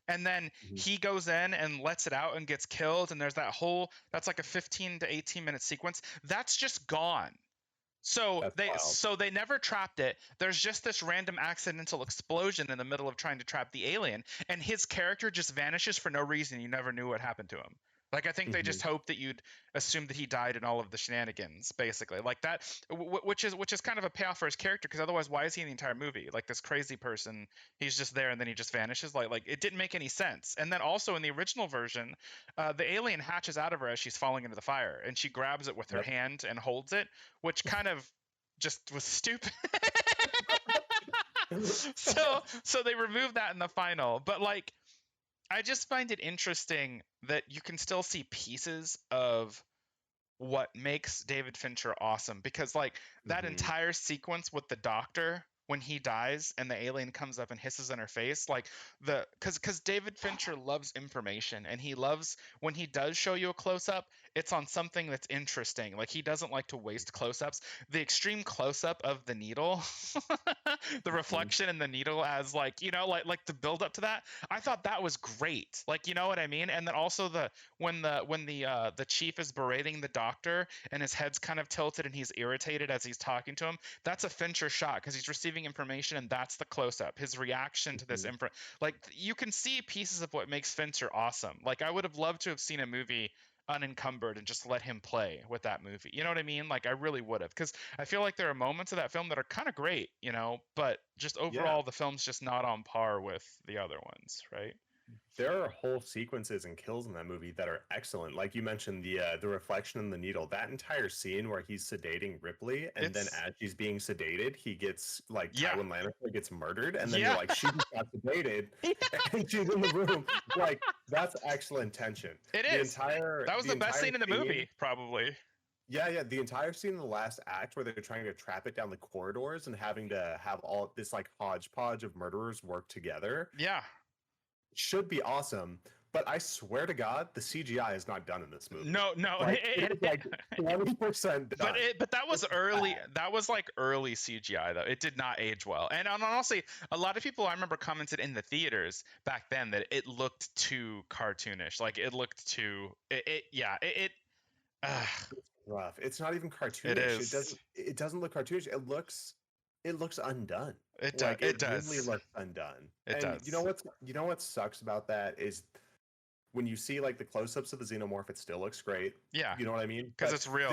and then mhm. he goes in and lets it out and gets killed and there's that whole that's like a 15 to 18 minute sequence. That's just gone. That's wild. So they never trapped it. There's just this random accidental explosion in the middle of trying to trap the alien, and his character just vanishes for no reason. You never knew what happened to him. Like I think they Hmm. just hoped that you'd assume that he died in all of the shenanigans, basically. Like that, which is kind of a payoff for his character, because otherwise, why is he in the entire movie? Like this crazy person, he's just there and then he just vanishes. Like it didn't make any sense. And then also in the original version, the alien hatches out of her as she's falling into the fire, and she grabs it with her Yep. hand and holds it, which kind of just was stupid. So they removed that in the final, but like I just find it interesting that you can still see pieces of what makes David Fincher awesome, because like that Hmm. entire sequence with the doctor when he dies and the alien comes up and hisses in her face, like the because David Fincher loves information, and he loves when he does show you a close up, it's on something that's interesting. Like he doesn't like to waste close ups. The extreme close up of the needle, the Hmm. reflection in the needle as like like the build up to that, I thought that was great. Like you know what I mean? And then also the when the chief is berating the doctor and his head's kind of tilted and he's irritated as he's talking to him, that's a Fincher shot because he's receiving information and that's the close up. His reaction to this Hmm. info, like you can see pieces of what makes Fincher awesome. Like I would have loved to have seen a movie unencumbered and just let him play with that movie. You know what I mean? Like I really would have, because I feel like there are moments of that film that are kind of great, but just Yeah. overall the film's just not on par with the other ones, right? There are whole sequences and kills in that movie that are excellent. Like you mentioned, the reflection in the needle. That entire scene where he's sedating Ripley, and then It's as she's being sedated, he gets like yeah, Tywin Lannister gets murdered, and then you're yeah. like, she just got sedated, and she's in the room. Like that's excellent tension. It The is. entire That was the the best entire scene in the scene. movie, probably. Yeah, the entire scene in the last act where they're trying to trap it down the corridors and having to have all this like hodgepodge of murderers work together Yeah. should be awesome. But I swear to God, the CGI is not done in this movie. No, no. Like it is like 20% done. But that was It's early. bad. That was like early CGI though. It did not age well. And honestly, a lot of people I remember commented in the theaters back then that it looked too cartoonish. Like it looked too. Uh, Rough. It's not even it cartoonish. It is. doesn't. It doesn't look cartoonish. It looks undone. It does. Like it It really does. looks undone. It And does. you know what sucks about that is when you see like the close-ups of the xenomorph, it still looks great. Yeah, You know what I mean? because But it's real.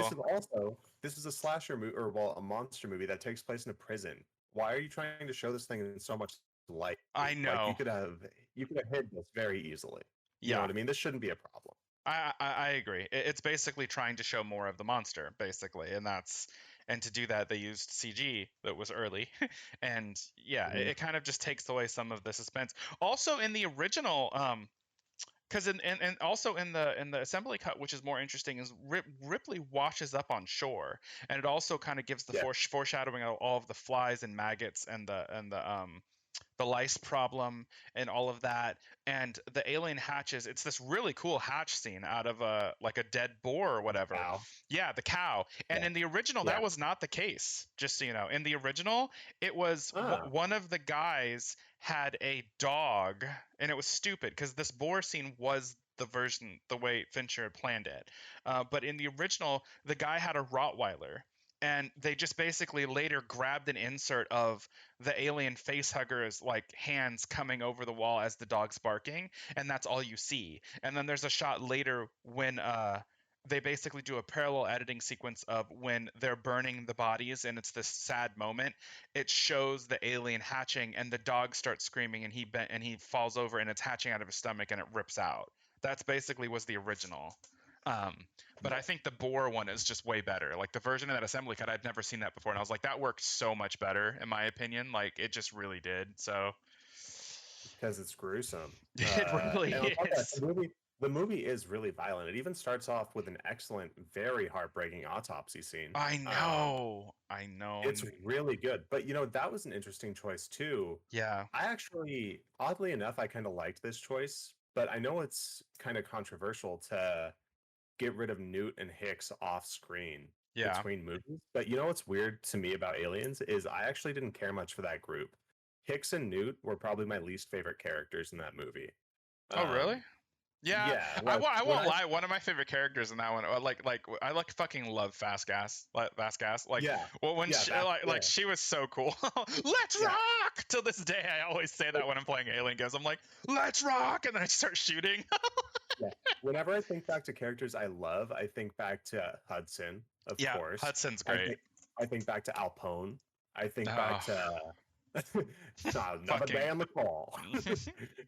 this is a slasher movie, or well, a monster movie that takes place in a prison. Why are you trying to show this thing in so much light? I Like know. you could have hid this very easily. You know Yeah. what I mean? This shouldn't be a problem. I agree. It's basically trying to show more of the monster, basically, and to do that they used CG that was early, and yeah, Mhm. it kind of just takes away some of the suspense. Also in the original, because and also in the assembly cut, which is more interesting, is Ripley washes up on shore, and it also kind of gives the Yeah. foreshadowing of all of the flies and maggots and the lice problem and all of that, and the alien hatches. It's this really cool hatch scene out of a like a dead boar or whatever. Wow. Yeah, the cow. And Yeah. in the original that Yeah. was not the case, just so you know. In the original it was Ah. one of the guys had a dog, and it was stupid because this boar scene was the version the way Fincher had planned it, but in the original the guy had a Rottweiler, and they just basically later grabbed an insert of the alien facehugger's like hands coming over the wall as the dog's barking, and that's all you see. And then there's a shot later when they basically do a parallel editing sequence of when they're burning the bodies and it's this sad moment. It shows the alien hatching and the dog starts screaming, and he falls over and it's hatching out of his stomach and it rips out. That's basically was the original. Um, but I think the boar one is just way better. Like the version of that assembly cut, I'd never seen that before, and I was like, that worked so much better in my opinion. Like it just really did. So Because it's gruesome. it really And on top of that, is. The movie is really violent. It even starts off with an excellent, very heartbreaking autopsy scene. I know. I know. It's really good. But that was an interesting choice too. Yeah. I actually, oddly enough, I kind of liked this choice, but I know it's kind of controversial to get rid of Newt and Hicks off screen Yeah. between movies. But what's weird to me about Aliens is I actually didn't care much for that group. Hicks and Newt were probably my least favorite characters in that movie. Oh, really? Yeah, Yeah, I like won't. I when won't lie. One of my favorite characters in that one, I fucking love Fast Gas. Fast Gas. Like, yeah, well, when yeah, she, that, yeah, like she was so cool. Let's yeah. rock. Till this day, I always say that when I'm playing Alien games. I'm like, let's rock, and then I start shooting. Yeah. Whenever I think back to characters I love, I think back to Hudson, of Yeah, course. Hudson's I great. think I think back to Alpone. I think back Oh, to another day fucking. on the call.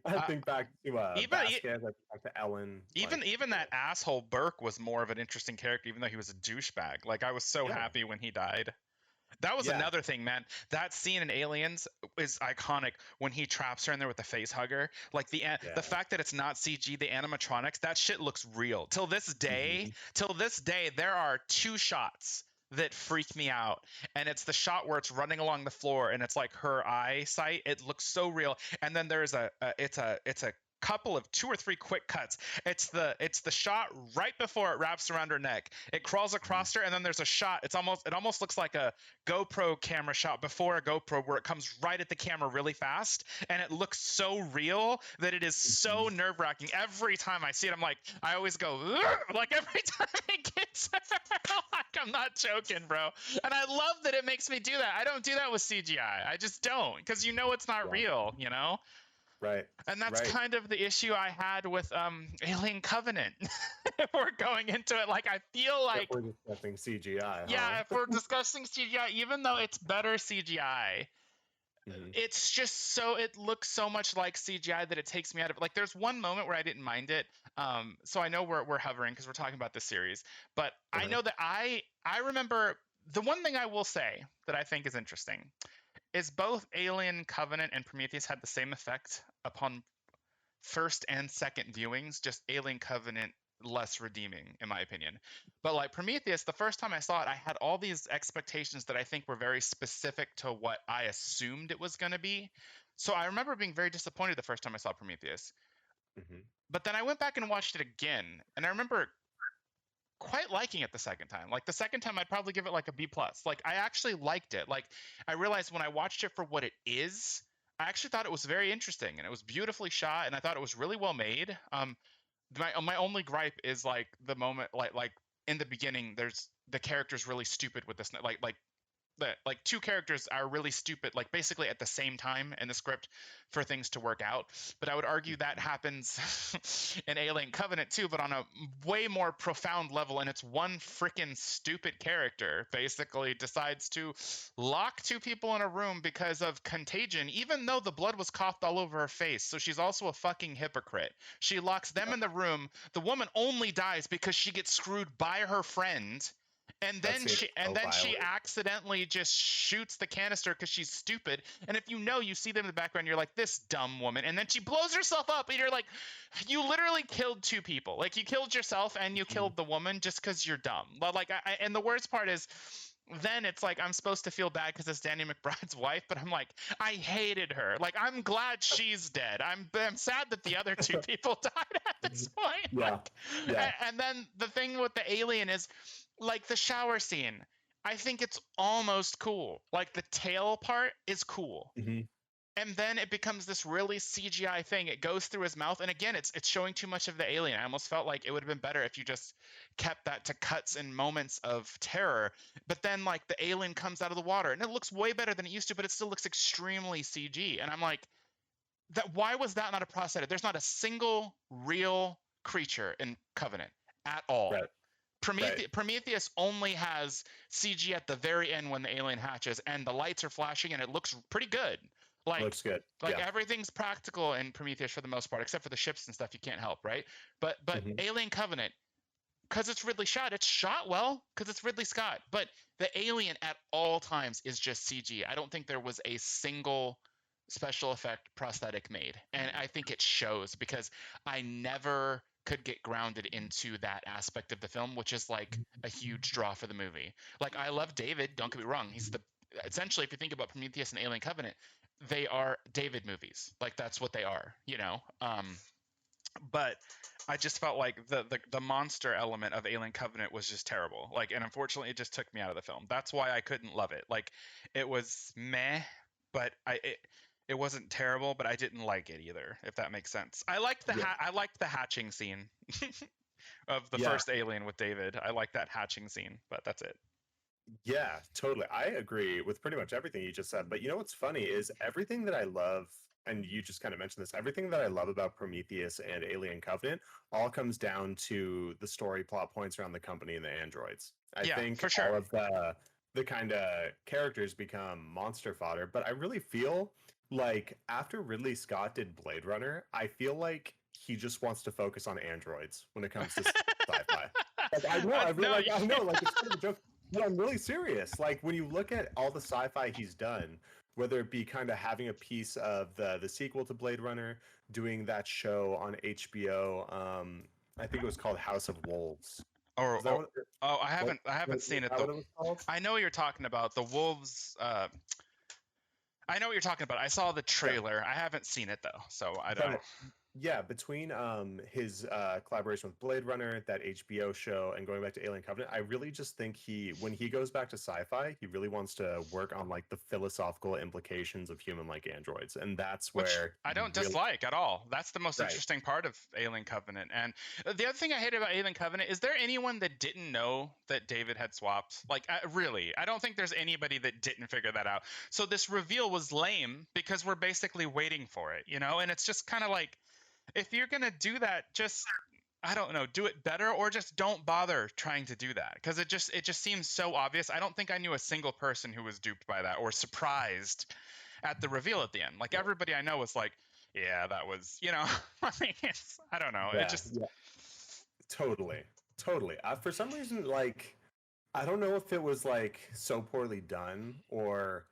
I uh, think back to even Vasquez. I think back to Ellen. even that asshole Burke was more of an interesting character, even though he was a douchebag. Like, I was so Yeah, happy when he died. That was yeah, another thing, man. That scene in Aliens is iconic when he traps her in there with the face hugger. Like yeah. the fact that it's not CG, the animatronics, that shit looks real. Mhm. Till this day, there are two shots that freak me out. And it's the shot where it's running along the floor and it's like her eyesight. It looks so real. And then there's it's a couple of 2 or 3 quick cuts. It's the shot right before it wraps around her neck. It crawls Mhm. across her, and then there's a shot. It almost looks like a GoPro camera shot before a GoPro where it comes right at the camera really fast, and it looks so real that it is so Mhm. nerve-wracking. Every time I see it, I always go, "Ugh!" Like every time it gets like, I'm not joking, bro. And I love that it makes me do that. I don't do that with CGI. I just don't, because it's not Yeah. real, you know? Right. And that's Right. kind of the issue I had with Alien Covenant. If we're going into it, like, I feel If like, we're discussing CGI, yeah, if huh? we're discussing CGI, even though it's better CGI, Mhm. it's just it looks so much like CGI that it takes me out of it. Like, there's one moment where I didn't mind it. So I know we're hovering because we're talking about this series, but I Uh-huh. know that I remember the one thing I will say that I think is interesting is both Alien Covenant and Prometheus had the same effect upon first and second viewings, just Alien Covenant less redeeming, in my opinion. But like Prometheus, the first time I saw it, I had all these expectations that I think were very specific to what I assumed it was going to be. So I remember being very disappointed the first time I saw Prometheus. Mhm. But then I went back and watched it again, and I remember quite liking it the second time. Like, the second time, I'd probably give it like a B plus. Like, I actually liked it. Like, I realized when I watched it for what it is, I actually thought it was very interesting, and it was beautifully shot, and I thought it was really well made. My only gripe is like the moment, like in the beginning, there's the character's really stupid with this, like two characters are really stupid, like basically at the same time in the script for things to work out. But I would argue that happens in Alien Covenant too, but on a way more profound level. And it's one freaking stupid character basically decides to lock two people in a room because of contagion, even though the blood was coughed all over her face. So she's also a fucking hypocrite. She locks them Yeah. in the room. The woman only dies because she gets screwed by her friend, and That then scene she is and so then she violent. accidentally just shoots the canister because she's stupid. And if you see them in the background, you're like, this dumb woman. And then she blows herself up, and you're like, you literally killed two people. Like, you killed yourself and you Mhm. killed the woman just because you're dumb. Like, and the worst part is, then it's like I'm supposed to feel bad because it's Danny McBride's wife, but I'm like, I hated her. Like, I'm glad she's dead. I'm sad that the other two people died at this point. Yeah. Like, Yeah. and then the thing with the alien is, like, the shower scene. I think it's almost cool. Like, the tail part is cool, Mhm. and then it becomes this really CGI thing. It goes through his mouth, and again, it's showing too much of the alien. I almost felt like it would have been better if you just kept that to cuts and moments of terror. But then, like, the alien comes out of the water, and it looks way better than it used to, but it still looks extremely CG. And I'm like, that why was that not a prosthetic? There's not a single real creature in Covenant at all. Right. Right. Prometheus only has CG at the very end when the alien hatches, and the lights are flashing, and it looks pretty good. Like, Looks good. like Yeah. everything's practical in Prometheus for the most part, except for the ships and stuff. You can't help, right? But Mhm. Alien Covenant, because it's Ridley Scott, it's shot well because it's Ridley Scott. But the alien at all times is just CG. I don't think there was a single special effect prosthetic made, and I think it shows because I never could get grounded into that aspect of the film, which is like a huge draw for the movie. Like, I love David, don't get me wrong. He's essentially, if you think about Prometheus and Alien Covenant, they are David movies. Like, that's what they are, you know? But I just felt like the monster element of Alien Covenant was just terrible. Like, and unfortunately, it just took me out of the film. That's why I couldn't love it. Like, it was meh, but it wasn't terrible, but I didn't like it either. If that makes sense. I liked I liked the hatching scene of the first Alien with David. I like that hatching scene, but that's it. Yeah, totally. I agree with pretty much everything you just said. But you know what's funny is everything that I love, and you just kind of mentioned this, everything that I love about Prometheus and Alien Covenant all comes down to the story plot points around the company and the androids. I think for sure. all of the kind of characters become monster fodder, but I really feel like after Ridley Scott did Blade Runner, I feel like he just wants to focus on androids when it comes to sci-fi. Like, I know, I know, like, it's kind of a joke. But I'm really serious. Like, when you look at all the sci-fi he's done, whether it be kind of having a piece of the sequel to Blade Runner, doing that show on HBO, I think it was called House of Wolves. I haven't seen it though. What it was called? I know what you're talking about. The Wolves. I know what you're talking about. I saw the trailer. Yeah. I haven't seen it though, so I don't. Yeah, between his collaboration with Blade Runner, that HBO show, and going back to Alien Covenant, I really just think when he goes back to sci-fi, he really wants to work on like the philosophical implications of human-like androids, and that's where which I don't dislike at all. That's the most interesting part of Alien Covenant. And the other thing I hate about Alien Covenant is there anyone that didn't know that David had swapped? Like, really, I don't think there's anybody that didn't figure that out. So this reveal was lame because we're basically waiting for it, you know? And it's just kind of like, if you're going to do that, just, I don't know, do it better, or just don't bother trying to do that, because it just seems so obvious. I don't think I knew a single person who was duped by that or surprised at the reveal at the end. Like, everybody I know was like, yeah, that was, you know, I mean, I don't know. It just. Yeah. Totally. For some reason, like, I don't know if it was like so poorly done or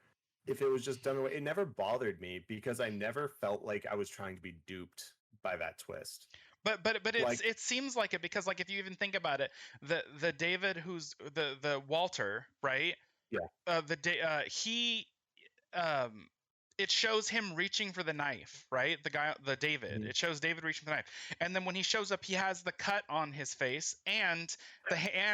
if it was just done away. It never bothered me because I never felt like I was trying to be duped by that twist. But it seems like it, because like if you even think about it, the David who's the Walter, right? Yeah. It shows him reaching for the knife, right? The David. Mm-hmm. It shows David reaching for the knife, and then when he shows up, he has the cut on his face, and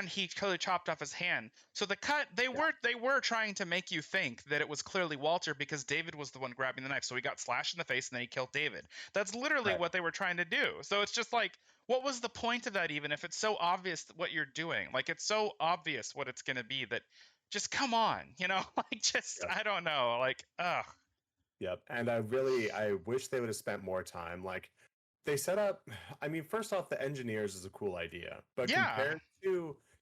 he clearly chopped off his hand. So the cut, they were trying to make you think that it was clearly Walter because David was the one grabbing the knife. So he got slashed in the face, and then he killed David. That's literally what they were trying to do. So it's just like, what was the point of that, even if it's so obvious what you're doing? Like, it's so obvious what it's going to be that just come on, you know? Like, just I don't know, like, ugh. Yep. And I wish they would have spent more time. Like, they set up, I mean, first off, the engineers is a cool idea, but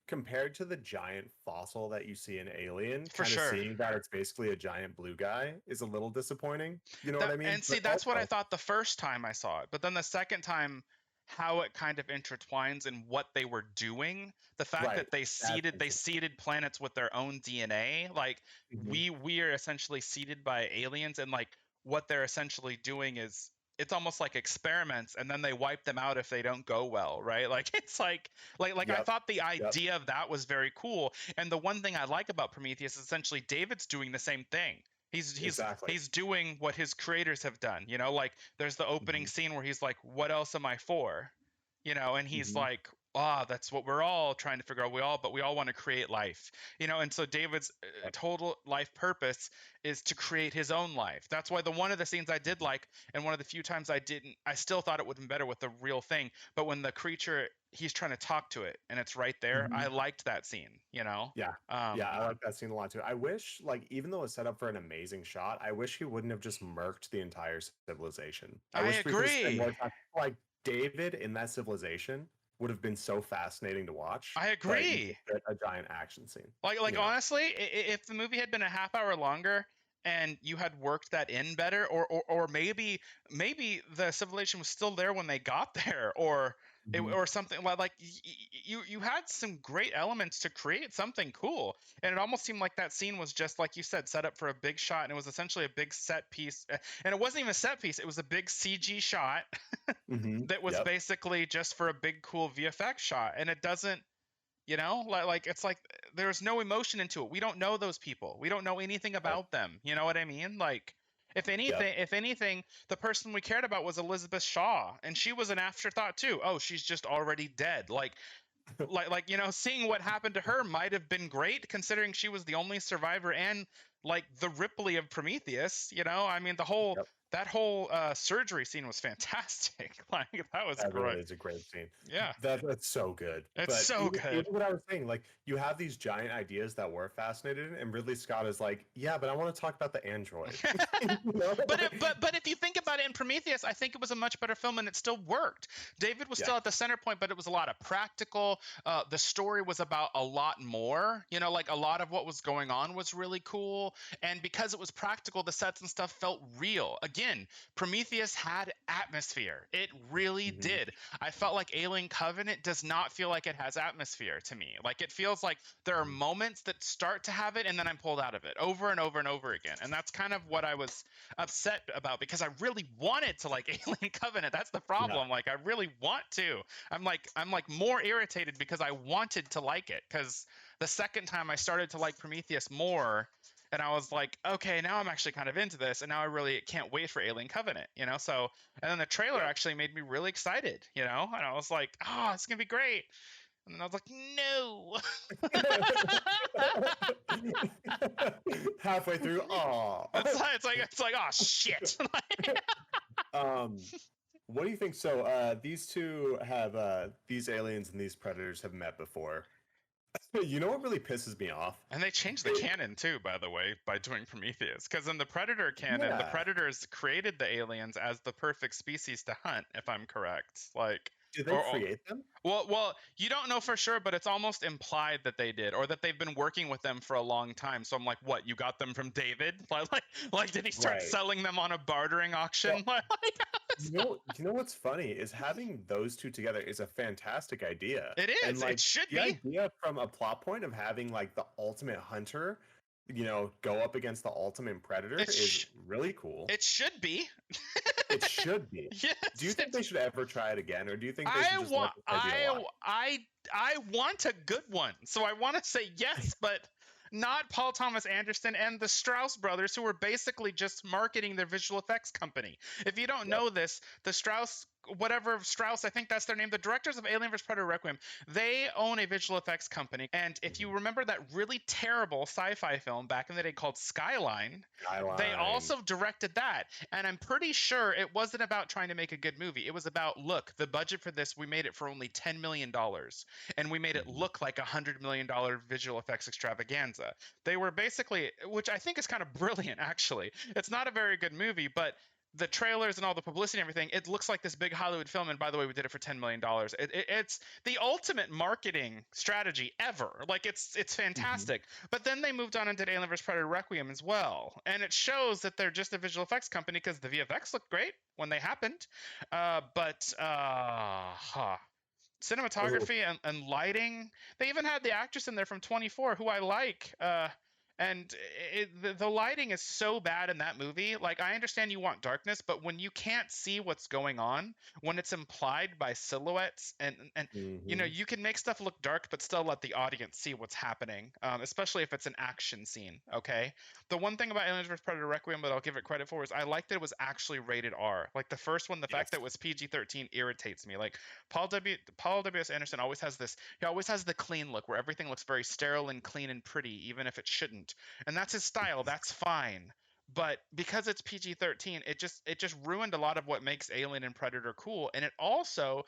compared to the giant fossil that you see in Alien, seeing that it's basically a giant blue guy is a little disappointing. You know what I mean? And see, that's what I thought the first time I saw it, but then the second time, how it kind of intertwines in what they were doing, the fact that they seeded planets with their own DNA, like we are essentially seeded by aliens, and like what they're essentially doing is, it's almost like experiments, and then they wipe them out if they don't go well, right? Like, it's like I thought the idea of that was very cool. And the one thing I like about Prometheus is essentially David's doing the same thing. He's doing what his creators have done, you know, like there's the opening scene where he's like, what else am I for? You know, and he's like, that's what we're all trying to figure out. We all want to create life, you know? And so David's total life purpose is to create his own life. That's why one of the scenes I did like, and one of the few times I didn't, I still thought it would have been better with the real thing. But when the creature, he's trying to talk to it and it's right there. I liked that scene, you know? Yeah. I like that scene a lot too. I wish, like, even though it's set up for an amazing shot, I wish he wouldn't have just murked the entire civilization. I wish agree. We could spend more time. Like, David in that civilization would have been so fascinating to watch. I agree. A giant action scene. Like honestly, if the movie had been a half hour longer and you had worked that in better, or maybe the civilization was still there when they got there, or or something like you had some great elements to create something cool, and it almost seemed like that scene was just like you said, set up for a big shot, and it was essentially a big set piece, and it wasn't even a set piece; it was a big CG shot that was Yep. basically just for a big cool VFX shot, and it doesn't. Like it's like there's no emotion into it. We don't know those people. We don't know anything Right. about them. You know what I mean? Like if anything, the person we cared about was Elizabeth Shaw, and she was an afterthought too. Oh, she's just already dead. Seeing what happened to her might have been great considering she was the only survivor and like the Ripley of Prometheus. I mean Yep. that whole surgery scene was fantastic. Like that was That great. really is a great scene. Yeah, That's so good. it's But so good. even what I was saying, like you have these giant ideas that we're fascinated in, and Ridley Scott is like, yeah, but I want to talk about the android. But if you think about it, in Prometheus, I think it was a much better film and it still worked. David was still at the center point, but it was a lot of practical. The story was about a lot more. Like a lot of what was going on was really cool, and because it was practical, the sets and stuff felt real. Again, Prometheus had atmosphere. It really did. I felt like Alien Covenant does not feel like it has atmosphere to me. Like it feels like there are moments that start to have it, and then I'm pulled out of it over and over and over again. And that's kind of what I was upset about because I really wanted to like Alien Covenant. That's the problem. Like I really want to. I'm like more irritated because I wanted to like it, because the second time I started to like Prometheus more, and I was like, okay, now I'm actually kind of into this, and now I really can't wait for Alien Covenant, So, and then the trailer actually made me really excited, and I was like, oh, it's gonna be great. And then I was like, no. Halfway through, it's like, oh shit. What do you think? So, these two have these aliens and these predators have met before. You know what really pisses me off? And they changed the canon too, by the way, by doing Prometheus. Because in the Predator canon, the Predators created the aliens as the perfect species to hunt, if I'm correct. Like, did they create them? Well, you don't know for sure, but it's almost implied that they did, or that they've been working with them for a long time. So I'm like, what? You got them from David? Like did he start selling them on a bartering auction? Well, you know what's funny is having those two together is a fantastic idea. It is. And, like, it should be. The idea from a plot point of having like the ultimate hunter, go up against the ultimate predator is really cool. It should be. It should be. Yes, do you think they should ever try it again, or do you think they should just I want a good one, so I want to say yes, but not Paul Thomas Anderson and the Strauss brothers, who were basically just marketing their visual effects company. If you don't know this, the Strauss, I think that's their name, the directors of Alien vs. Predator Requiem, they own a visual effects company. And if you remember that really terrible sci-fi film back in the day called Skyline, they also directed that. And I'm pretty sure it wasn't about trying to make a good movie. It was about, look, the budget for this, we made it for only $10 million. And we made it look like $100 million visual effects extravaganza. They were basically, which I think is kind of brilliant, actually. It's not a very good movie, but the trailers and all the publicity and everything, it looks like this big Hollywood film. And by the way, we did it for $10 million. It's the ultimate marketing strategy ever. Like it's fantastic. But then they moved on and did Alien vs. Predator Requiem as well. And it shows that they're just a visual effects company because the VFX looked great when they happened. Cinematography and lighting. They even had the actress in there from 24 who I like. And the lighting is so bad in that movie. Like, I understand you want darkness, but when you can't see what's going on, when it's implied by silhouettes, and you can make stuff look dark, but still let the audience see what's happening, especially if it's an action scene, okay? The one thing about Alien vs. Predator Requiem that I'll give it credit for is I liked that it was actually rated R. Like, the first one, the fact that it was PG-13 irritates me. Like, Paul W.S. Anderson always has this, he always has the clean look where everything looks very sterile and clean and pretty, even if it shouldn't. And that's his style. That's fine. But because it's PG-13, it just ruined a lot of what makes Alien and Predator cool. And it also,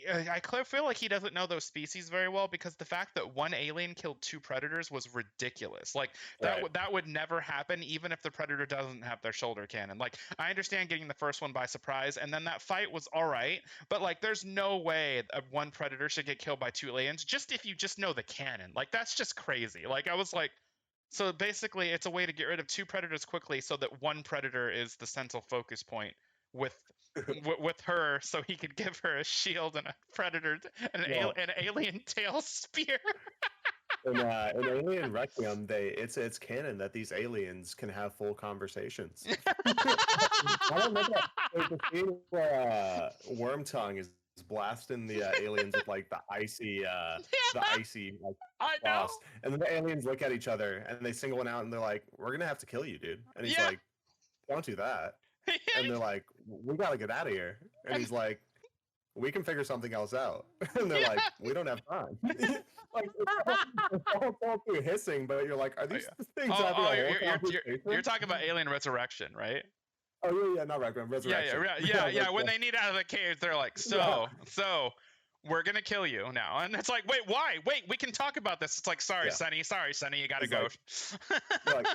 I feel like he doesn't know those species very well, because the fact that one alien killed two predators was ridiculous. Like that would never happen, even if the predator doesn't have their shoulder cannon. Like, I understand getting the first one by surprise, and then that fight was all right, but like there's no way one predator should get killed by two aliens just if you just know the canon. Like, that's just crazy. Like, I was like, so basically it's a way to get rid of two predators quickly so that one predator is the central focus point with with her so he could give her a shield and a predator Well, an alien tail spear. in Alien Requiem, it's canon that these aliens can have full conversations. I don't know that there's a scene where Wormtongue is blasting the aliens with like the icy like I know. blast, and then the aliens look at each other and they single one out and they're like, "We're gonna have to kill you, dude." And he's Yeah. like, "Don't do that." And they're like, "We gotta get out of here." And he's like, "We can figure something else out." And they're like, "We don't have time." Like it's all through hissing, but you're like, "Are these things having a whole conversation?" You're talking about Alien Resurrection, right? Oh yeah, not Requiem, Resurrection. Yeah. When they need out of the cave, they're like, so we're gonna kill you now, and it's like, wait, why? Wait, we can talk about this. It's like, sorry, Sonny, you gotta go. Like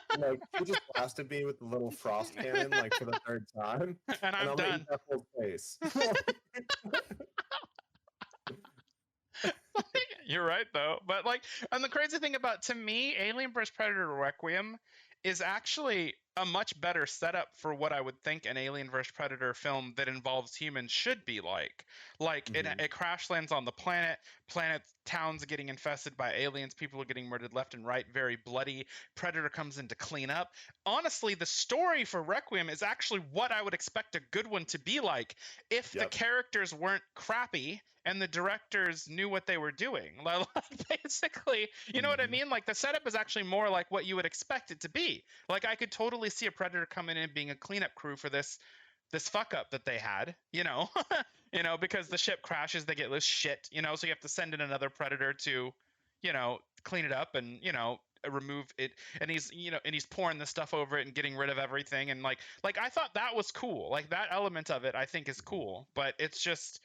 he just blasted me with the little frost cannon like for the third time, and I'm done. That whole face. You're right though, but like, and the crazy thing about, to me, Alien vs Predator Requiem is actually a much better setup for what I would think an Alien vs Predator film that involves humans should be like. Like it crash lands on the planet towns getting infested by aliens, people are getting murdered left and right, very bloody. Predator comes in to clean up. Honestly, the story for Requiem is actually what I would expect a good one to be like if the characters weren't crappy and the directors knew what they were doing. Like, basically, you know what I mean? Like the setup is actually more like what you would expect it to be. Like I could totally see a Predator coming in being a cleanup crew for this fuck up that they had, you know, because the ship crashes, they get this shit, so you have to send in another Predator to, clean it up and, remove it, and he's pouring the stuff over it and getting rid of everything, and like I thought that was cool. Like that element of it I think is cool, but it's just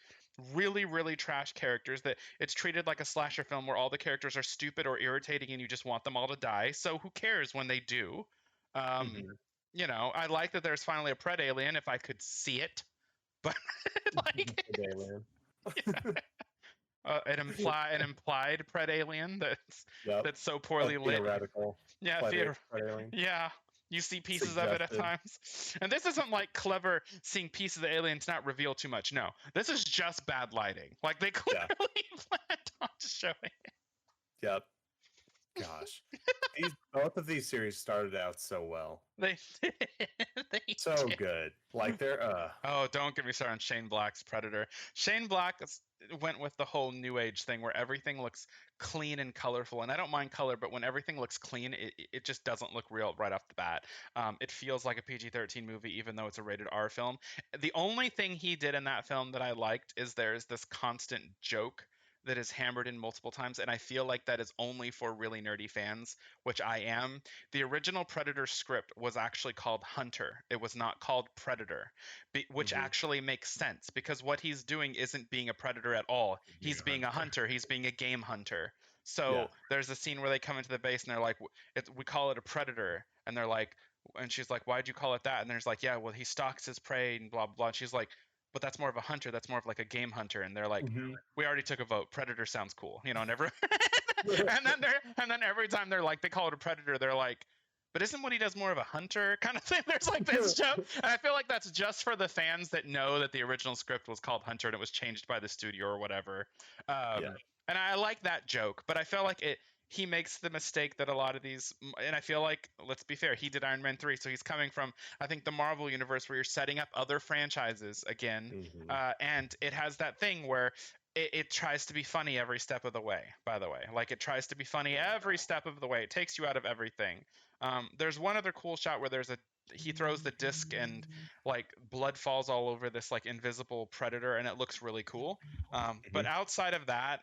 really, really trash characters that it's treated like a slasher film where all the characters are stupid or irritating and you just want them all to die. So who cares when they do? I like that there's finally a Pred alien if I could see it, but like an implied Pred alien that's so poorly lit. Theoretical. Yeah. You see pieces of it at times. And this isn't like clever seeing pieces of the aliens not reveal too much. No, this is just bad lighting. Like they clearly planned on showing it. Yep. Gosh. Both of these series started out so well. They did. Good. Like they're Oh, don't get me started on Shane Black's Predator. Shane Black went with the whole new age thing where everything looks clean and colorful, and I don't mind color, but when everything looks clean, it just doesn't look real right off the bat. It feels like a PG-13 movie even though it's a rated R film. The only thing he did in that film that I liked is there's this constant joke that is hammered in multiple times, and I feel like that is only for really nerdy fans, which I am. The original Predator script was actually called Hunter. It was not called Predator, which actually makes sense because what he's doing isn't being a predator at all. He's being a hunter. He's being a game hunter. So there's a scene where they come into the base and they're like, we call it a predator. And they're like, and she's like, why'd you call it that? And there's like, yeah, well, he stalks his prey and blah, blah, blah. And she's like, but that's more of a hunter. That's more of like a game hunter. And they're like, we already took a vote. Predator sounds cool, and and then every time they're like, they call it a predator, they're like, but isn't what he does more of a hunter kind of thing? There's like this joke, and I feel like that's just for the fans that know that the original script was called Hunter and it was changed by the studio or whatever. And I like that joke, but I feel like he makes the mistake that a lot of these, and I feel like, let's be fair, he did Iron Man 3, so he's coming from, I think, the Marvel universe where you're setting up other franchises again, and it has that thing where it tries to be funny every step of the way, by the way. Like, it tries to be funny every step of the way. It takes you out of everything. There's one other cool shot where he throws the disc and, like, blood falls all over this, like, invisible predator, and it looks really cool. But outside of that,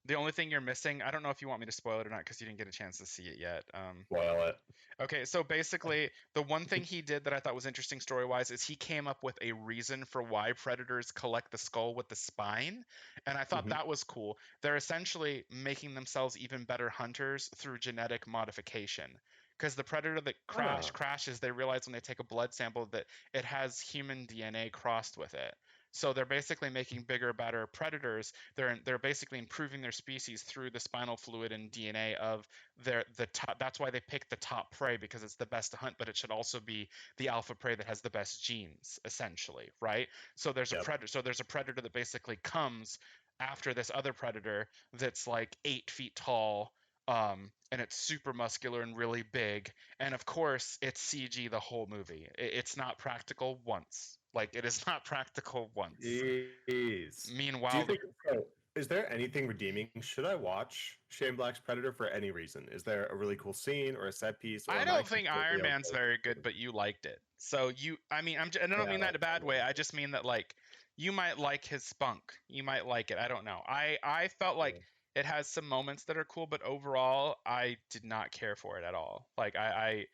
the only thing you're missing, I don't know if you want me to spoil it or not because you didn't get a chance to see it yet. Spoil it. Okay, so basically, the one thing he did that I thought was interesting story-wise is he came up with a reason for why predators collect the skull with the spine, and I thought that was cool. They're essentially making themselves even better hunters through genetic modification. Because the predator that crashes, they realize when they take a blood sample that it has human DNA crossed with it. So they're basically making bigger, better predators. They're basically improving their species through the spinal fluid and DNA of the top. That's why they pick the top prey, because it's the best to hunt, but it should also be the alpha prey that has the best genes, essentially, right? So there's a Yep. predator. So there's a predator that basically comes after this other predator that's like 8 feet tall, and it's super muscular and really big. And of course, it's CG the whole movie. It's not practical once. Like, it is not practical once. Jeez. Do you Meanwhile, think so? Is there anything redeeming? Should I watch Shane Black's Predator for any reason? Is there a really cool scene or a set piece, or I am I don't think completely Iron Man's okay very with good, but you liked it. So I mean, and I it? don't Yeah, I mean that in like a bad Iron way. Man. I just mean that like you might like his spunk. You might like it. I don't know. I felt like Yeah. it has some moments that are cool, but overall, I did not care for it at all. Like Yeah.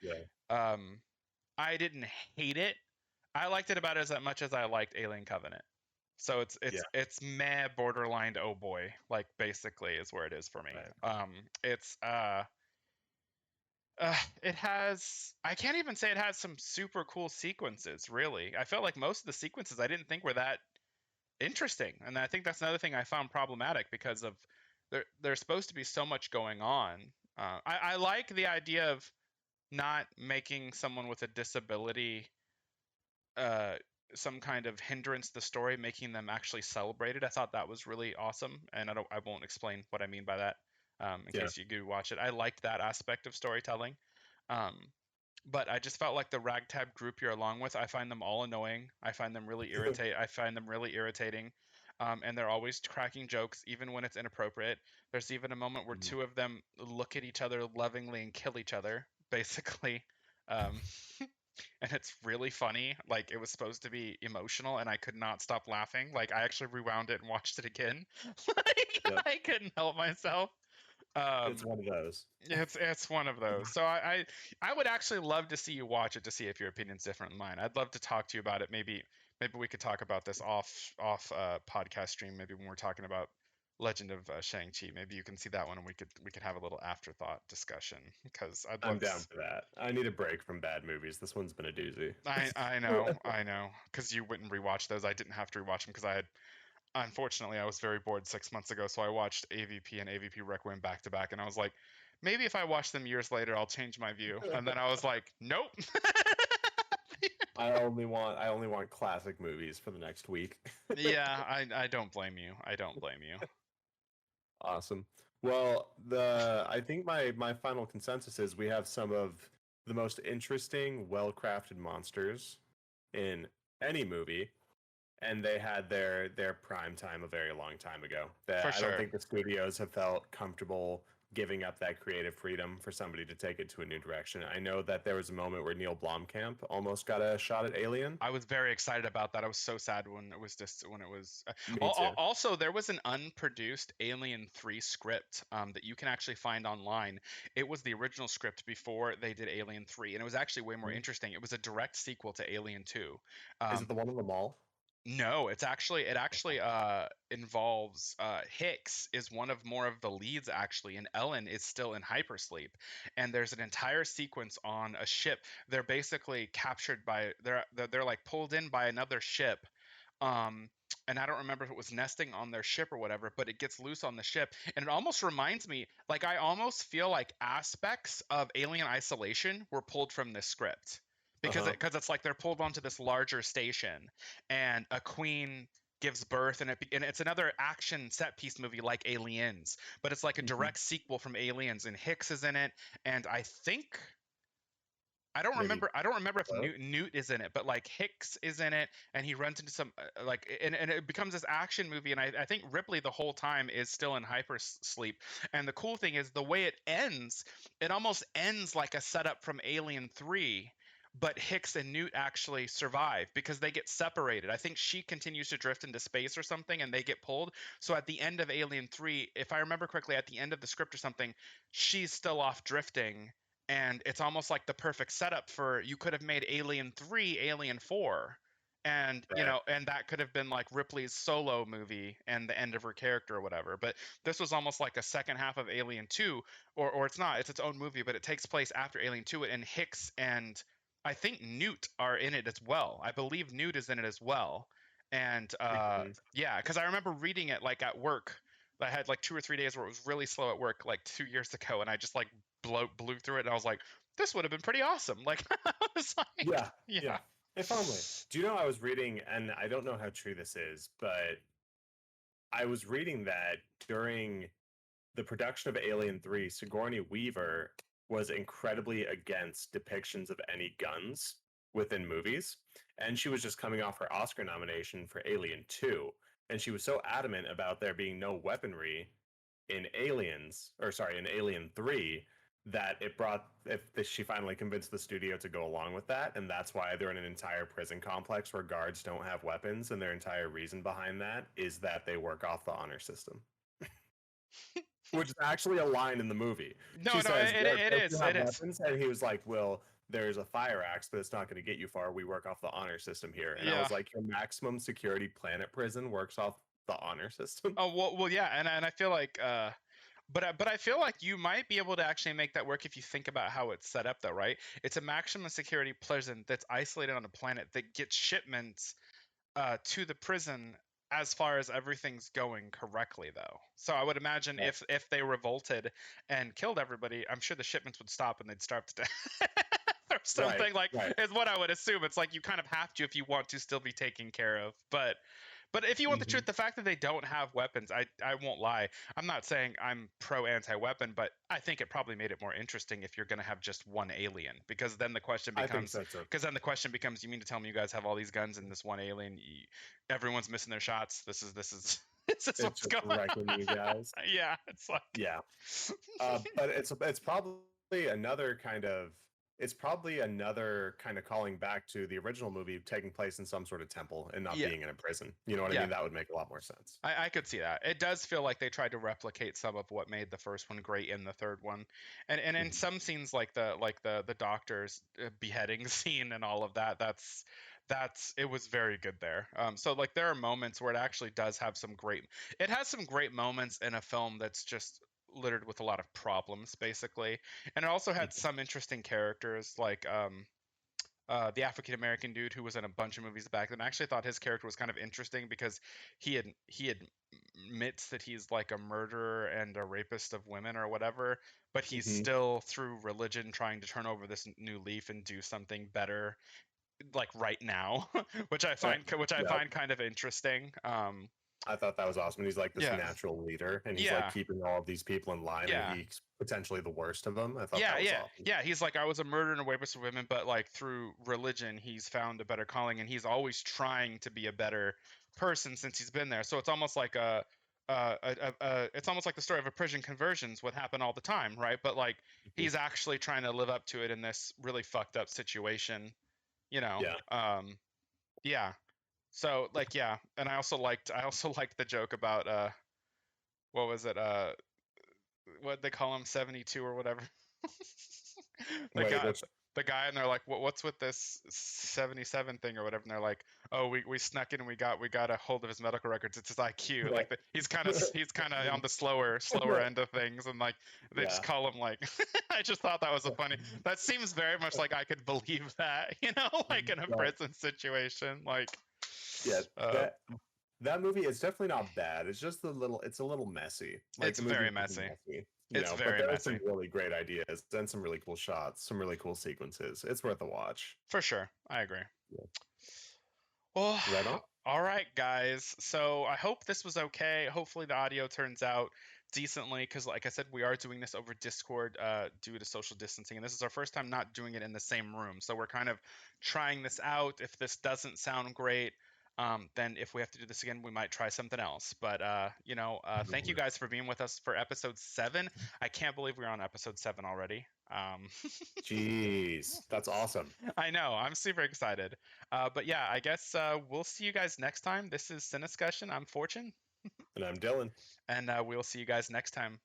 I didn't hate it. I liked it about as much as I liked Alien Covenant. So Yeah. it's meh borderline oh boy, like basically is where it is for me. Right. It's it has I can't even say it has some super cool sequences, really. I felt like most of the sequences I didn't think were that interesting. And I think that's another thing I found problematic because of there's supposed to be so much going on. I like the idea of not making someone with a disability uh, some kind of hindrance to the story, making them actually celebrated. I thought that was really awesome, and I won't explain what I mean by that in Yeah. case you do watch it. I liked that aspect of storytelling, um, but I just felt like the ragtag group you're along with, I find them all annoying. I find them really irritate. I find them really irritating. And they're always cracking jokes, even when it's inappropriate. There's even a moment where Mhm. two of them look at each other lovingly and kill each other, basically. Um, and it's really funny. Like, it was supposed to be emotional, and I could not stop laughing. Like, I actually rewound it and watched it again. Like, Yep. I couldn't help myself. It's one of those. It's one of those. So I would actually love to see you watch it to see if your opinion's different than mine. I'd love to talk to you about it. Maybe we could talk about this off podcast stream. Maybe when we're talking about Legend of Shang-Chi. Maybe you can see that one, and we could have a little afterthought discussion because I'd I'm love to. down for that. I need a break from bad movies. This one's been a doozy. I know, because you wouldn't rewatch those. I didn't have to rewatch them because unfortunately, I was very bored 6 months ago, so I watched AVP and AVP Requiem back to back, and I was like, maybe if I watch them years later, I'll change my view. And then I was like, nope. I only want classic movies for the next week. Yeah, I don't blame you. I don't blame you. Awesome. Well, I think my final consensus is we have some of the most interesting, well-crafted monsters in any movie, and they had their prime time a very long time ago. That For I don't sure. think the studios have felt comfortable giving up that creative freedom for somebody to take it to a new direction. I know that there was a moment where Neil Blomkamp almost got a shot at Alien. I was very excited about that. I was so sad when it was Me too. Also, there was an unproduced Alien 3 script that you can actually find online. It was the original script before they did Alien 3, and it was actually way more Mhm. interesting. It was a direct sequel to Alien 2. Is it the one in the mall? No, it actually involves Hicks is one of more of the leads actually, and Ellen is still in hypersleep. And there's an entire sequence on a ship. They're basically captured by they're like pulled in by another ship. Um, and I don't remember if it was nesting on their ship or whatever, but it gets loose on the ship, and it almost reminds me, like I almost feel like aspects of Alien Isolation were pulled from this script because Uh-huh. it's like they're pulled onto this larger station, and a queen gives birth, and it's another action set piece movie like Aliens, but it's like a Mhm. direct sequel from Aliens, and Hicks is in it, and I think Maybe. I don't remember if Hello? Newt is in it, but like Hicks is in it, and he runs into some and it becomes this action movie, and I think Ripley the whole time is still in hypersleep. And the cool thing is the way it ends, it almost ends like a setup from Alien 3. But Hicks and Newt actually survive because they get separated. I think she continues to drift into space or something, and they get pulled. So at the end of Alien 3, if I remember correctly, at the end of the script or something, she's still off drifting, and it's almost like the perfect setup for you could have made Alien 3 Alien 4, and Right. and that could have been like Ripley's solo movie and the end of her character or whatever. But this was almost like a second half of Alien 2, or it's not, it's its own movie, but it takes place after Alien 2, and Hicks and I think Newt are in it as well. I believe Newt is in it as well. And Mhm. yeah, because I remember reading it like at work. I had like 2 or 3 days where it was really slow at work, like 2 years ago, and I just like blew through it, and I was like, this would have been pretty awesome. Like, I was like, Yeah, yeah. yeah. If only. Do you know I was reading, and I don't know how true this is, but I was reading that during the production of Alien 3, Sigourney Weaver was incredibly against depictions of any guns within movies. And she was just coming off her Oscar nomination for Alien 2. And she was so adamant about there being no weaponry in in Alien 3, that she finally convinced the studio to go along with that. And that's why they're in an entire prison complex where guards don't have weapons. And their entire reason behind that is that they work off the honor system, which is actually a line in the movie. No, She no, says, "Guards, it don't is, you it have is. weapons?" And he was like, "Well, there's a fire axe, but it's not going to get you far. We work off the honor system here." And I Yeah. was like, "Your maximum security planet prison works off the honor system?" Oh well, yeah, and I feel like, but I feel like you might be able to actually make that work if you think about how it's set up, though, right? It's a maximum security prison that's isolated on a planet that gets shipments to the prison as far as everything's going correctly, though. So I would imagine Right. if they revolted and killed everybody, I'm sure the shipments would stop and they'd starve to death. Or Right, something, like, right. is what I would assume. It's like you kind of have to if you want to still be taken care of. But if you want the Mhm. truth, the fact that they don't have weapons, I won't lie. I'm not saying I'm pro anti-weapon, but I think it probably made it more interesting if you're going to have just one alien, because then the question I think becomes, so too. you mean to tell me you guys have all these guns and this one alien, everyone's missing their shots? This is this is It's what's just going wrecking on? you guys. Yeah, it's like, Yeah. But it's probably another kind of calling back to the original movie taking place in some sort of temple and not yeah, being in a prison. You know what I yeah. mean? That would make a lot more sense. I could see that. It does feel like they tried to replicate some of what made the first one great in the third one, and in Mhm. some scenes like the doctor's beheading scene and all of that. That's it was very good there. So like there are moments where it actually does have some great. It has some great moments in a film that's just littered with a lot of problems, basically, and it also had Mhm. some interesting characters like the African American dude who was in a bunch of movies back then. I actually thought his character was kind of interesting because he admits that he's like a murderer and a rapist of women or whatever, but he's Mhm. still through religion trying to turn over this new leaf and do something better, like right now, which I Yep. find kind of interesting. I thought that was awesome. He's like this Yeah, natural leader, and he's like yeah, keeping all of these people in line, and yeah. he's potentially the worst of them. I thought Yeah, that was yeah, awesome. yeah. He's like, I was a murderer and a rapist of women, but like through religion, he's found a better calling, and he's always trying to be a better person since he's been there. So it's almost like it's almost like the story of a prison conversions would happen all the time, right? But like Mhm. he's actually trying to live up to it in this really fucked up situation, you know. Yeah. Yeah. So like, yeah, and I also liked the joke about what was it, what they call him, 72 or whatever. the Wait, guy which the guy, and they're like, what's with this 77 thing or whatever, and they're like, oh, we snuck in and we got a hold of his medical records, it's his IQ, like he's kind of on the slower end of things, and like they yeah. just call him like I just thought that was a funny, that seems very much like I could believe that, like in a Right. prison situation, like Yeah. uh That movie is definitely not bad. It's just it's a little messy. Like it's the movie very is just messy. messy, It's but very there are some messy, really great ideas and some really cool shots, some really cool sequences. It's worth a watch. for sure. I agree. Yeah. Well, Right on. all right, guys. So I hope this was okay. Hopefully the audio turns out decently, because like I said, we are doing this over Discord due to social distancing, and this is our first time not doing it in the same room. So we're kind of trying this out. If this doesn't sound great, then if we have to do this again, we might try something else. But thank you guys for being with us for episode 7. I can't believe we're on episode 7 already. Jeez, that's awesome. I know. I'm super excited. But yeah, I guess we'll see you guys next time. This is Cinescussion. I'm Fortune, And I'm Dylan. and we'll see you guys next time.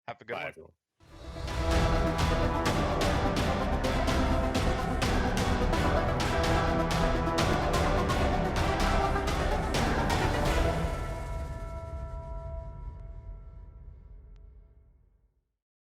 Have a good Bye, one. everyone.